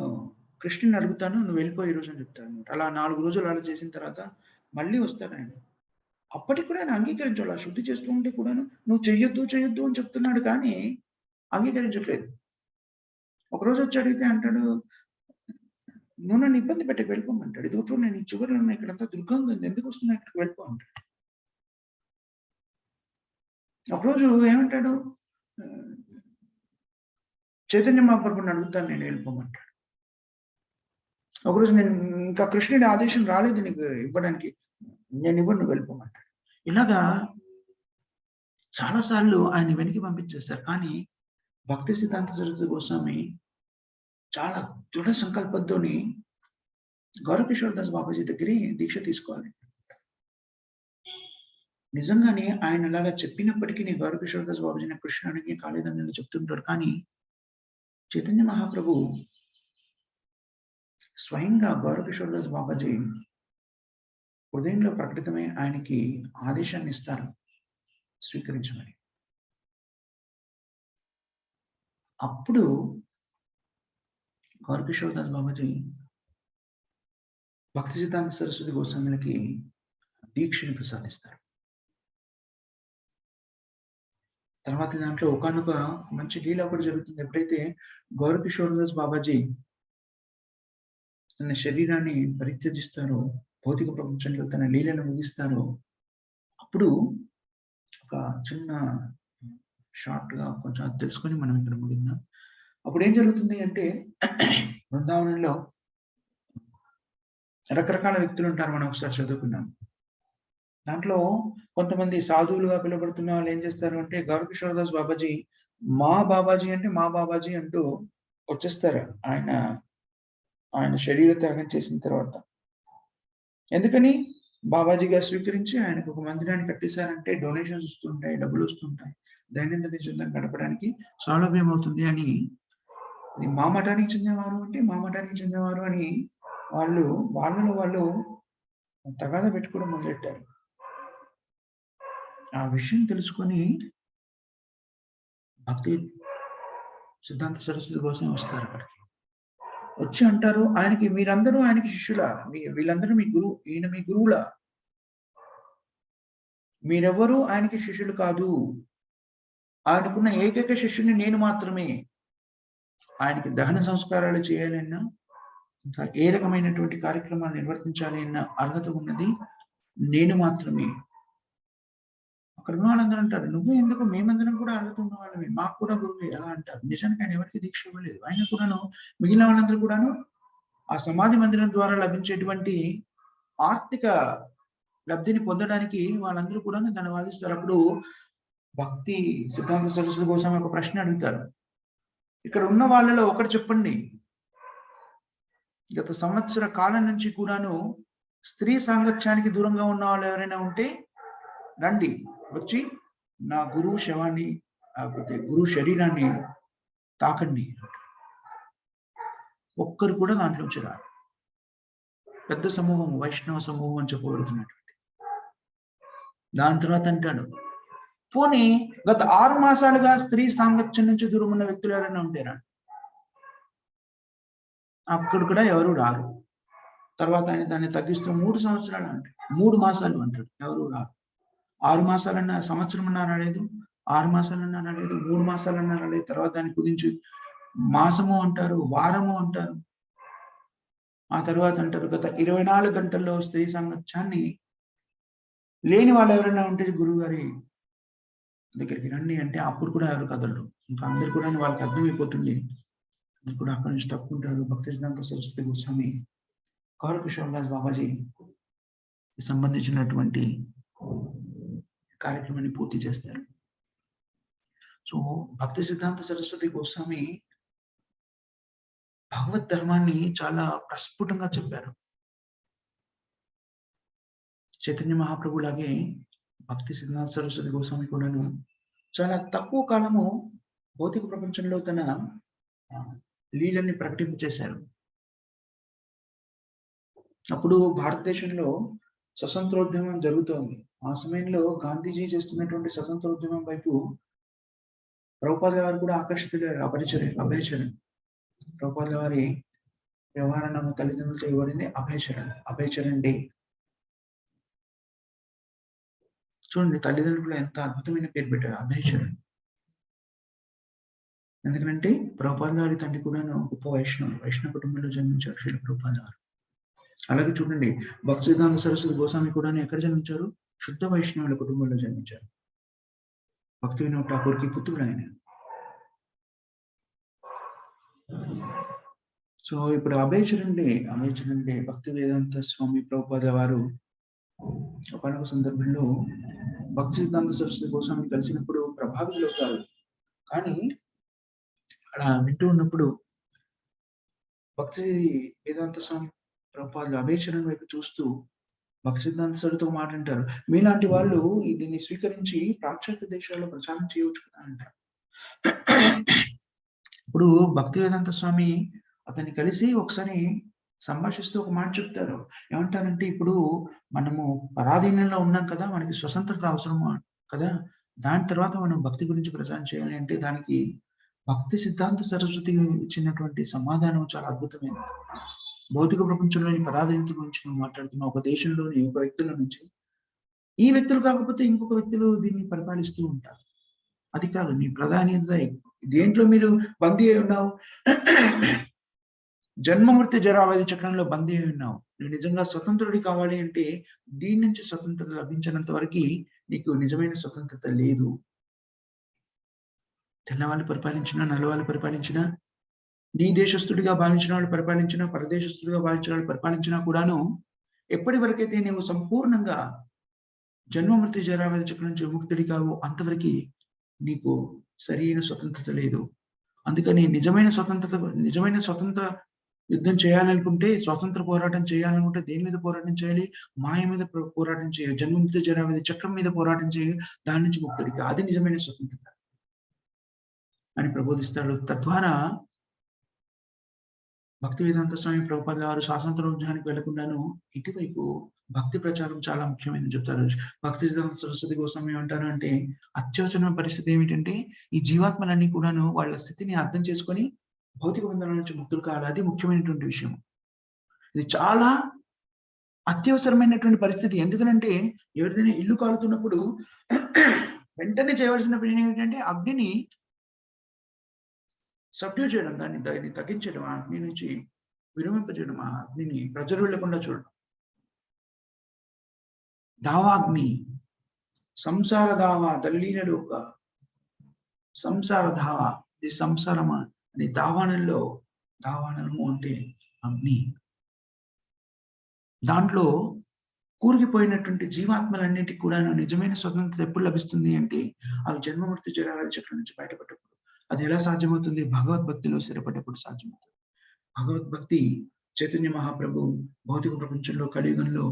కృష్ణుని అడుగుతాను, నువ్వు వెళ్ళిపోయి ఈరోజు అని చెప్తాను. అలా 4 రోజులు అలా చేసిన తర్వాత మళ్ళీ వస్తాడు ఆయన. అప్పటికి కూడా ఆయన అంగీకరించాడు. ఆ శుద్ధి చేస్తూ ఉంటే కూడాను నువ్వు చెయ్యొద్దు అని చెప్తున్నాడు, కానీ అంగీకరించట్లేదు. ఒకరోజు వచ్చి అడిగితే అంటాడు, నువ్వు నన్ను ఇబ్బంది పెట్టి వెళ్ళిపోమంటాడు. ఇది చూడు, నేను ఈ చివరిలో ఉన్నా, ఇక్కడంతా దుర్గంగా ఉంది, ఎందుకు వస్తున్నా, ఇక్కడికి వెళ్ళిపో అంటాడు. ఒకరోజు ఏమంటాడు, చైతన్య మహాప్రభుని అడుగుతాను నేను వెళ్ళిపోమంటాడు. ఒకరోజు నేను ఇంకా కృష్ణుడి ఆదేశం రాలేదు నీకు ఇవ్వడానికి, నేను ఇవ్వను, నువ్వు వెళ్ళిపోమంటాడు. ఇలాగా చాలా సార్లు ఆయన వెనక్కి పంపించేస్తారు. కానీ భక్తి సిద్ధాంత సరస్వతి గోస్వామి చాలా దృఢ సంకల్పంతోని గౌరకిషోర్ దాస్ బాబాజీ దగ్గర దీక్ష తీసుకోవాలి. నిజంగానే ఆయన అలాగా చెప్పినప్పటికీ గౌరకిషోర్ దాస్ బాబాజీ నాకు కృష్ణుడికి కాలేదని చెప్తుంటారు. కానీ చైతన్య మహాప్రభు స్వయంగా గౌరకిషోర్ దాస్ బాబాజీ హృదయంలో ప్రకటితమై ఆయనకి ఆదేశాన్ని ఇస్తారు స్వీకరించమని. అప్పుడు గౌరకిషోర్ దాస్ బాబాజీ భక్తి సిద్ధాంత సరస్వతి గోస్వామికి దీక్షను ప్రసాదిస్తారు. తర్వాత దాంట్లో ఒకానొక మంచి లీల ఒకటి జరుగుతుంది. ఎప్పుడైతే గౌరకిషోర్ దాస్ బాబాజీ తన శరీరాన్ని పరిత్యజిస్తారో, భౌతిక ప్రపంచంలో తన లీలను ముగిస్తారో, అప్పుడు ఒక చిన్న షార్ట్‌గా కొంచెం అది తెలుసుకొని మనం ఇక్కడ ముగిద్దాం. అప్పుడు ఏం జరుగుతుంది అంటే బృందావనంలో రకరకాల వ్యక్తులు ఉంటారు. మనం ఒకసారి చదువుకున్నాం. దాంట్లో కొంతమంది సాధువులుగా పిలువబడుతున్న వాళ్ళు ఏం చేస్తారు అంటే, గౌరకిషోర్ దాస్ బాబాజీ మా బాబాజీ అంటే మా బాబాజీ అంటూ వచ్చేస్తారు. ఆయన శరీర త్యాగం చేసిన తర్వాత. ఎందుకని? బాబాజీగా స్వీకరించి ఆయనకు ఒక మందిరాన్ని కట్టేశారంటే డొనేషన్స్ వస్తుంటాయి, డబ్బులు వస్తుంటాయి. దైనందిన జీవితం గడపడానికి సౌలభ్యం అవుతుంది అని మా మఠానికి చెందినవారు అంటే మా మఠానికి చెందినవారు అని వాళ్ళలో వాళ్ళు తగాదా పెట్టుకోవడం మొదలెట్టారు. ఆ విషయం తెలుసుకొని భక్తి సిద్ధాంత సరస్వతి కోసం వస్తారు అక్కడికి. వచ్చి అంటారు, మీరందరూ ఆయనకి శిష్యులా? వీళ్ళందరూ మీ గురువు, ఈయన మీ గురువులా? మీరెవ్వరూ ఆయనకి శిష్యులు కాదు. ఆయనకున్న ఏకైక శిష్యుని నేను మాత్రమే. ఆయనకి దహన సంస్కారాలు చేయాలన్నా, ఇంకా ఏ రకమైనటువంటి కార్యక్రమాలు నిర్వర్తించాలి అన్న అర్హత ఉన్నది నేను మాత్రమే. అక్కడ ఉన్న వాళ్ళందరూ అంటారు, నువ్వే ఎందుకు, మేమందరం కూడా అర్హత ఉన్న వాళ్ళమే, మాకు కూడా గురువే అలా అంటారు. నిజానికి ఆయన ఎవరికి దీక్ష ఇవ్వలేదు. ఆయన కూడాను మిగిలిన వాళ్ళందరూ కూడాను ఆ సమాధి మందిరం ద్వారా లభించేటువంటి ఆర్థిక లబ్ధిని పొందడానికి వాళ్ళందరూ కూడా దాన్ని వాదిస్తారు. అప్పుడు భక్తి సిద్ధాంత సరస్వతి కోసం ఒక ప్రశ్న అడుగుతారు, ఇక్కడ ఉన్న వాళ్ళలో ఒకరు చెప్పండి, గత సంవత్సర కాలం నుంచి కూడాను స్త్రీ సాంగత్యానికి దూరంగా ఉన్న వాళ్ళు ఎవరైనా ఉంటే రండి, వచ్చి నా గురువు శవాన్ని లేకపోతే గురువు శరీరాన్ని తాకండి. ఒక్కరు కూడా దాంట్లోంచి రారు. పెద్ద సమూహం, వైష్ణవ సమూహం అని చెప్పబడుతున్నటువంటి. దాని తర్వాత అంటాడు, పోనీ గత 6 మాసాలుగా స్త్రీ సాంగత్యం నుంచి దూరం ఉన్న వ్యక్తులు ఎవరైనా ఉంటారా? అక్కడ కూడా ఎవరు రారు. తర్వాత ఆయన దాన్ని తగ్గిస్తూ 3 సంవత్సరాలు అంటాడు, 3 మాసాలు అంటాడు, ఎవరు రారు. 6 మాసాలన్నా, సంవత్సరం అన్నా రాలేదు, 6 మాసాలన్నా రాలేదు, 3 మాసాలన్నా రాలేదు. తర్వాత దాన్ని కుదించి మాసము అంటారు, వారము అంటారు. ఆ తర్వాత అంటారు, గత 24 గంటల్లో స్త్రీ సాంగత్యాన్ని లేని వాళ్ళు ఎవరైనా ఉంటే గురువుగారి దగ్గరికి రండి అంటే అప్పుడు కూడా ఎవరు కదలరు. ఇంకా అందరు కూడా వాళ్ళకి అర్థమైపోతుంది. అందరు కూడా అక్కడి నుంచి తప్పుకుంటారు. భక్తి సిద్ధాంత సరస్వతి గోస్వామి గౌరకిషోర్ దాస్ బాబాజీ సంబంధించినటువంటి కార్యక్రమాన్ని పూర్తి చేస్తారు. సో భక్తి సిద్ధాంత సరస్వతి గోస్వామి భగవత్ ధర్మాన్ని చాలా ప్రస్ఫుటంగా చెప్పారు. చైతన్య మహాప్రభు లాగే భక్తి సిద్ధాంత సరస్వతి గోస్వామి కూడాను చాలా తక్కువ కాలము భౌతిక ప్రపంచంలో తన లీలల్ని ప్రకటింపచేశారు. అప్పుడు భారతదేశంలో స్వతంత్రోద్యమం జరుగుతోంది. ఆ సమయంలో గాంధీజీ చేస్తున్నటువంటి స్వతంత్రోద్యమం వైపు ప్రభుపాద వారు కూడా ఆకర్షితులయ్యారు. అభయచరణ్ ప్రభుపాద వారి వ్యవహారం తల్లిదండ్రులతో ఇవ్వబడింది అభయచరణ్ డే. చూడండి, తల్లిదండ్రులు ఎంత అద్భుతమైన పేరు పెట్టారు, అభయచరణ్. ఎందుకంటే ప్రభుపాద వారి తండ్రి కూడా గొప్ప వైష్ణవ కుటుంబంలో జన్మించారు శ్రీ ప్రభుపాద వారు. అలాగే చూడండి, భక్తి సిద్ధాంత సరస్వతి గోస్వామి కూడా ఎక్కడ జన్మించారు? శుద్ధ వైష్ణవుల కుటుంబంలో జన్మించారు. భక్తి వినోద్ ఠాకూర్కి పుత్రుడు ఆయన. సో ఇప్పుడు అభయ్ చరణ్ డే భక్తి వేదాంత స్వామి ప్రభుపాద వారు ఒకానొక సందర్భంలో భక్తి సిద్ధాంత సరస్వతి కోసం కలిసినప్పుడు ప్రభావితులవుతారు. కానీ అలా వింటూ ఉన్నప్పుడు భక్తి వేదాంత స్వామి ప్రభుపాదులు అభయ్ చరణ్ వైపు చూస్తూ భక్తి సిద్ధాంత సరస్వతితో మాట్లాంటారు. మీలాంటి వాళ్ళు దీన్ని స్వీకరించి పాశ్చాత్య దేశాల్లో ప్రచారం చేయవచ్చు కదా అంటారు. ఇప్పుడు భక్తి వేదాంత స్వామి అతన్ని కలిసి ఒకసారి సంభాషిస్తూ ఒక మాట చెప్తారు. ఏమంటారంటే, ఇప్పుడు మనము పరాధీనంలో ఉన్నాం కదా! మనకి స్వతంత్రత అవసరము కదా! దాని తర్వాత మనం భక్తి గురించి ప్రచారం చేయాలి అంటే దానికి భక్తి సిద్ధాంత సరస్వతి ఇచ్చినటువంటి సమాధానం చాలా అద్భుతమైనది. భౌతిక ప్రపంచంలోని పరాధీనత గురించి నువ్వు మాట్లాడుతున్నావు. ఒక దేశంలోని ఒక వ్యక్తుల నుంచి ఈ వ్యక్తులు కాకపోతే ఇంకొక వ్యక్తులు దీన్ని పరిపాలిస్తూ ఉంటారు. అది కాదు నీ ప్రాధాన్యత. దేంట్లో మీరు బందీ అయి ఉన్నావు? జన్మమృత్యు జరావ్యాధి చక్రంలో బందీ అయి ఉన్నావు. నువ్వు నిజంగా స్వతంత్రుడి కావాలి అంటే దీని నుంచి స్వతంత్రత లభించినంత వరకు నీకు నిజమైన స్వతంత్రత లేదు. తెల్లవాళ్ళు పరిపాలించినా, నల్లవాళ్ళు పరిపాలించినా, నీ దేశస్థుడిగా భావించిన వాళ్ళు పరిపాలించినా, పరదేశస్థుడిగా భావించిన వాళ్ళు పరిపాలించినా కూడాను ఎప్పటి వరకైతే నీవు సంపూర్ణంగా జన్మమృత్యు జరావ్యాధి చక్రం నుంచి విముక్తుడి కావు అంతవరకు నీకు సరైన స్వతంత్రత లేదు. అందుకని నిజమైన స్వతంత్ర యుద్ధం చేయాలనుకుంటే, స్వాతంత్ర పోరాటం చేయాలనుకుంటే దేని మీద పోరాటం చేయాలి? మాయ మీద పోరాటం చేయాలి. జన్మమృత్యు జరావ్యాధి చక్రం మీద పోరాటం చేయి. దాని నుంచి ముక్తుడికి. అది నిజమైన స్వతంత్రత అని ప్రబోధిస్తాడు. తద్వారా భక్తి వేదాంత స్వామి ప్రభుపాద వారు స్వాతంత్ర ఉద్యమానికి వెళ్లకుండాను ఇటువైపు భక్తి ప్రచారం చాలా ముఖ్యమైనది చెప్తారు. భక్తి సిద్ధాంత సరస్వతి కోసం ఏమంటారు అంటే, అత్యవసరమైన పరిస్థితి ఏమిటంటే, ఈ జీవాత్మలన్నీ కూడాను వాళ్ళ స్థితిని అర్థం చేసుకొని భౌతిక బంధనాల నుంచి ముక్తులు కావాలి. అది ముఖ్యమైనటువంటి విషయం. ఇది చాలా అత్యవసరమైనటువంటి పరిస్థితి. ఎందుకనంటే ఎవరిదైనా ఇల్లు కాలుతున్నప్పుడు వెంటనే చేయవలసిన పని ఏమిటంటే అగ్నిని సబ్డ్యూ చేయడం, దాన్ని తగ్గించడం, ఆ అగ్ని నుంచి విరమింపజేయడం, ఆ అగ్నిని ప్రజ్వరిల్లకుండా చూడడం. దావాగ్ని, సంసార దావా తల్లీనడు ఒక సంసార దావా, ఇది సంసారమా అని దావానము అంటే అగ్ని. దాంట్లో కూరుకుపోయినటువంటి జీవాత్మలన్నిటికి కూడా నిజమైన స్వతంత్రత ఎప్పుడు లభిస్తుంది అంటే, అవి జన్మమృత్యు జరావ్యాధి చక్రం నుంచి బయటపడ్డప్పుడు. అది ఎలా సాధ్యమవుతుంది? భగవద్భక్తిలో స్థిరపడ్డప్పుడు సాధ్యమవుతుంది. భగవద్భక్తి చైతన్య మహాప్రభు భౌతిక ప్రపంచంలో కలియుగంలో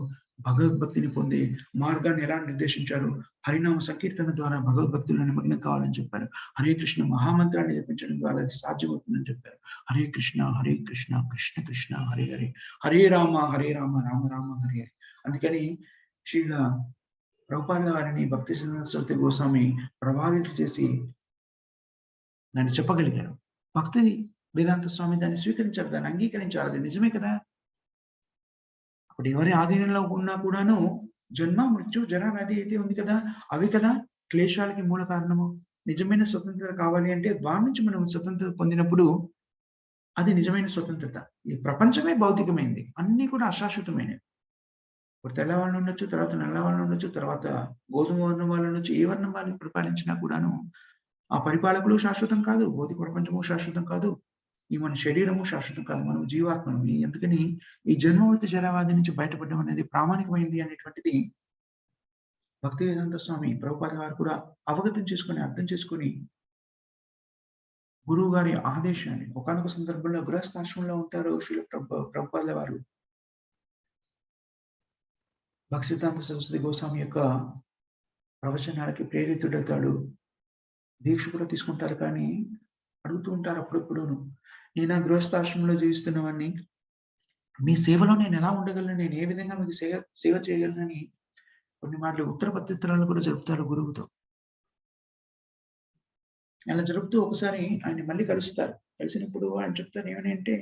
భగవద్భక్తిని పొందే మార్గాన్ని ఎలా నిర్దేశించారు? హరినామ సంకీర్తన ద్వారా భగవద్భక్తిలో నిమగ్నం కావాలని చెప్పారు. హరే కృష్ణ మహామంత్రాన్ని జపించడం ద్వారా అది సాధ్యమవుతుందని చెప్పారు. హరే కృష్ణ కృష్ణ కృష్ణ హరే హరే, హరే రామ రామ రామ హరే హరే. అందుకని శ్రీల ప్రభుపాద వారిని భక్తి సరస్వతి గోస్వామి ప్రభావితం చేసి దాన్ని చెప్పగలిగారు. భక్తి వేదాంత స్వామి దాన్ని స్వీకరించారు, దాన్ని అంగీకరించారు. అది నిజమే కదా! అప్పుడు ఎవరి ఆధీనంలో ఉన్నా కూడాను జన్మ మృత్యు జర వ్యాధి అయితే ఉంది కదా, అవి కదా క్లేశాలకి మూల కారణము. నిజమైన స్వతంత్రత కావాలి అంటే వారి నుంచి మనం స్వతంత్రత పొందినప్పుడు అది నిజమైన స్వతంత్రత. ఈ ప్రపంచమే భౌతికమైంది, అన్ని కూడా అశాశ్వతమైనవి. ఇప్పుడు తెల్లవాళ్ళు ఉండొచ్చు, తర్వాత నల్లవాళ్ళు ఉండొచ్చు, తర్వాత గోధుమ వర్ణం వాళ్ళు ఉండొచ్చు, ఏ వర్ణం వాళ్ళని పరిపాలించినా కూడాను ఆ పరిపాలకులు శాశ్వతం కాదు, భౌతిక ప్రపంచము శాశ్వతం కాదు, ఈ మన శరీరము శాశ్వతం కాదు, మనం జీవాత్మను. అందుకని ఈ జన్మమృత్యు జరావ్యాధి నుంచి బయటపడడం అనేది ప్రామాణికమైంది అనేటువంటిది భక్తి వేదాంత స్వామి ప్రభుపాద వారు కూడా అవగతం చేసుకొని, అర్థం చేసుకొని, గురువు గారి ఆదేశాన్ని ఒకానొక సందర్భంలో గృహస్థాశ్రమంలో ఉంటారు శ్రీల ప్రభుపాద వారు. భక్తి సిద్ధాంత సరస్వతి గోస్వామి యొక్క ప్రవచనాలకి ప్రేరితుడవుతాడు. దీక్ష కూడా తీసుకుంటారు. కానీ అడుగుతూ ఉంటారు అప్పుడప్పుడును, నేను ఆ గృహస్థాశ్రమంలో జీవిస్తున్నవాడిని, మీ సేవలో నేను ఎలా ఉండగలను, నేను ఏ విధంగా మీకు సేవ చేయగలనని కొన్ని మార్లు ఉత్తర ప్రత్యుత్తరాలు కూడా జరుపుతారు గురువుతో. అలా జరుపుతూ ఒకసారి ఆయన మళ్ళీ కలుస్తారు. కలిసినప్పుడు ఆయన చెప్తారు ఏమని అంటే,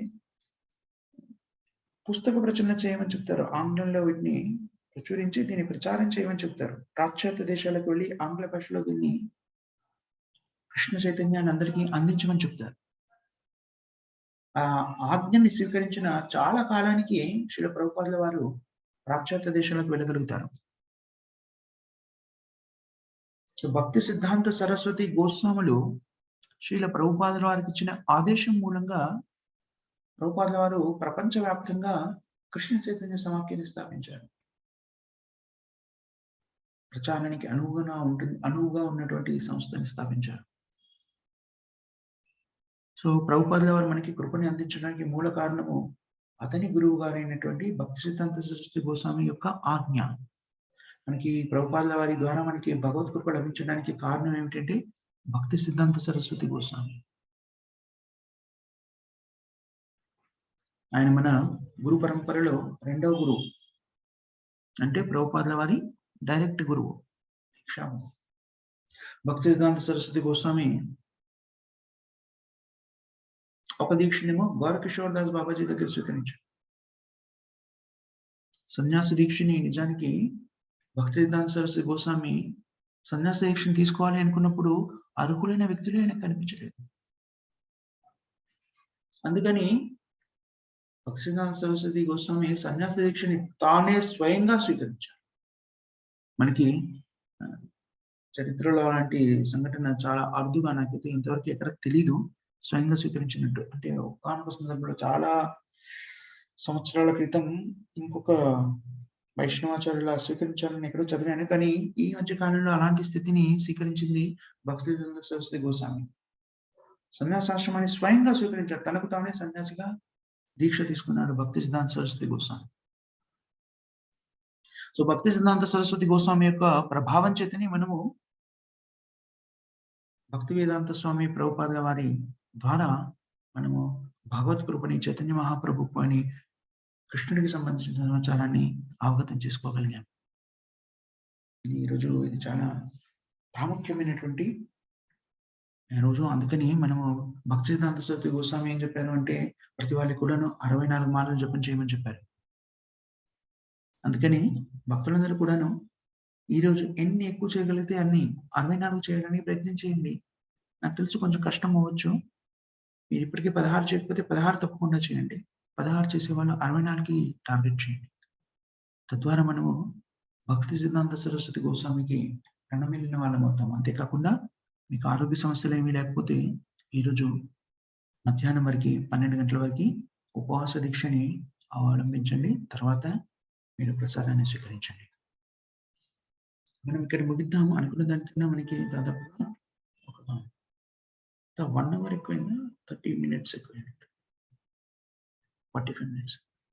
పుస్తక ప్రచురణ చేయమని చెప్తారు. ఆంగ్లంలో వీటిని ప్రచురించి దీన్ని ప్రచారం చేయమని చెప్తారు. పాశ్చాత్య దేశాలకు వెళ్ళి ఆంగ్ల భాషలో దీన్ని కృష్ణ చైతన్యాన్ని అందరికీ అందించమని చెప్తారు. ఆ ఆజ్ఞని స్వీకరించిన చాలా కాలానికి శ్రీల ప్రభుపాదుల వారు పాశ్చాత్య దేశాలకు వెళ్ళగలుగుతారు. సో భక్తి సిద్ధాంత సరస్వతి గోస్వాములు శ్రీల ప్రభుపాదుల వారికి ఇచ్చిన ఆదేశం మూలంగా ప్రభుపాదుల వారు ప్రపంచవ్యాప్తంగా కృష్ణ చైతన్య సమాఖ్యని స్థాపించారు. ప్రచారానికి అనువుగా ఉన్నటువంటి ఈ సంస్థని స్థాపించారు. సో ప్రభుపాదుల వారు మనకి కృపని అందించడానికి మూల కారణము అతని గురువు గారైనటువంటి భక్తి సిద్ధాంత సరస్వతి గోస్వామి యొక్క ఆజ్ఞ. మనకి ప్రభుపాదుల వారి ద్వారా మనకి భగవత్ కృప లభించడానికి కారణం ఏమిటంటే భక్తి సిద్ధాంత సరస్వతి గోస్వామి. ఆయన మన గురు పరంపరలో రెండవ గురువు, అంటే ప్రభుపాదుల వారి డైరెక్ట్ గురువు. భక్తి సిద్ధాంత సరస్వతి గోస్వామి ఒక దీక్షనేమో గౌరకిషోర్ దాస్ బాబాజీ దగ్గర స్వీకరించారు. సన్యాస దీక్షని నిజానికి భక్తి సిద్ధాంత సరస్వతి గోస్వామి సన్యాస దీక్షను తీసుకోవాలి అనుకున్నప్పుడు అర్హులైన వ్యక్తులు ఆయనకు కనిపించలేదు. అందుకని భక్తి సిద్ధాంత సరస్వతి గోస్వామి సన్యాస దీక్షని తానే స్వయంగా స్వీకరించారు. మనకి చరిత్రలో అలాంటి సంఘటన చాలా అరుదుగా, నాకైతే ఇంతవరకు ఎక్కడ తెలీదు స్వయంగా స్వీకరించినట్టు. అంటే ఒకానొక సందర్భంలో చాలా సంవత్సరాల క్రితం ఇంకొక వైష్ణవాచార్యుల స్వీకరించాలని ఎక్కడో చదివాను. కానీ ఈ మధ్య కాలంలో అలాంటి స్థితిని స్వీకరించింది భక్తి సిద్ధాంత సరస్వతి గోస్వామి. సన్యాసాశ్రమాన్ని స్వయంగా స్వీకరించారు. తనకు తానే సన్యాసిగా దీక్ష తీసుకున్నాడు భక్తి సిద్ధాంత సరస్వతి గోస్వామి. సో భక్తి సిద్ధాంత సరస్వతి గోస్వామి యొక్క ప్రభావం చేతని మనము భక్తి వేదాంత స్వామి ప్రభుపాదుల వారి ద్వారా మనము భగవత్ కృపని, చైతన్య మహాప్రభు అని కృష్ణుడికి సంబంధించిన సమాచారాన్ని అవగతం చేసుకోగలిగాం. ఈరోజు ఇది చాలా ప్రాముఖ్యమైనటువంటి రోజు. అందుకని మనము భక్తి సిద్ధాంత సరస్వతి గోస్వామి ఏం చెప్పారు అంటే ప్రతి వాళ్ళకి కూడాను 64 మాలలు జపం చేయమని చెప్పారు. అందుకని భక్తులందరూ కూడాను ఈరోజు ఎన్ని ఎక్కువ చేయగలిగితే అన్ని 64 చేయడానికి ప్రయత్నం చేయండి. నాకు తెలుసు కొంచెం కష్టం అవ్వచ్చు. మీరు ఇప్పటికీ 16 చేయకపోతే 16 తప్పకుండా చేయండి. 16 చేసేవాళ్ళు 64కి టార్గెట్ చేయండి. తద్వారా మనము భక్తి సిద్ధాంత సరస్వతి గోస్వామికి రణమిల్లిన వాళ్ళం అవుతాం. అంతేకాకుండా మీకు ఆరోగ్య సమస్యలు ఏమీ లేకపోతే ఈరోజు మధ్యాహ్నం వరకు 12 గంటల వరకు ఉపవాస దీక్షని అవలంబించండి. తర్వాత మీరు ప్రసాదాన్ని స్వీకరించండి. మనం ఇక్కడ ముగిద్దాము. అనుకున్న దానికన్నా మనకి దాదాపుగా ఒక 1 అవర్ ఎక్కువైందా, 30 మినిట్స్ ఎక్కువైనట్టు, 45 మినిట్స్.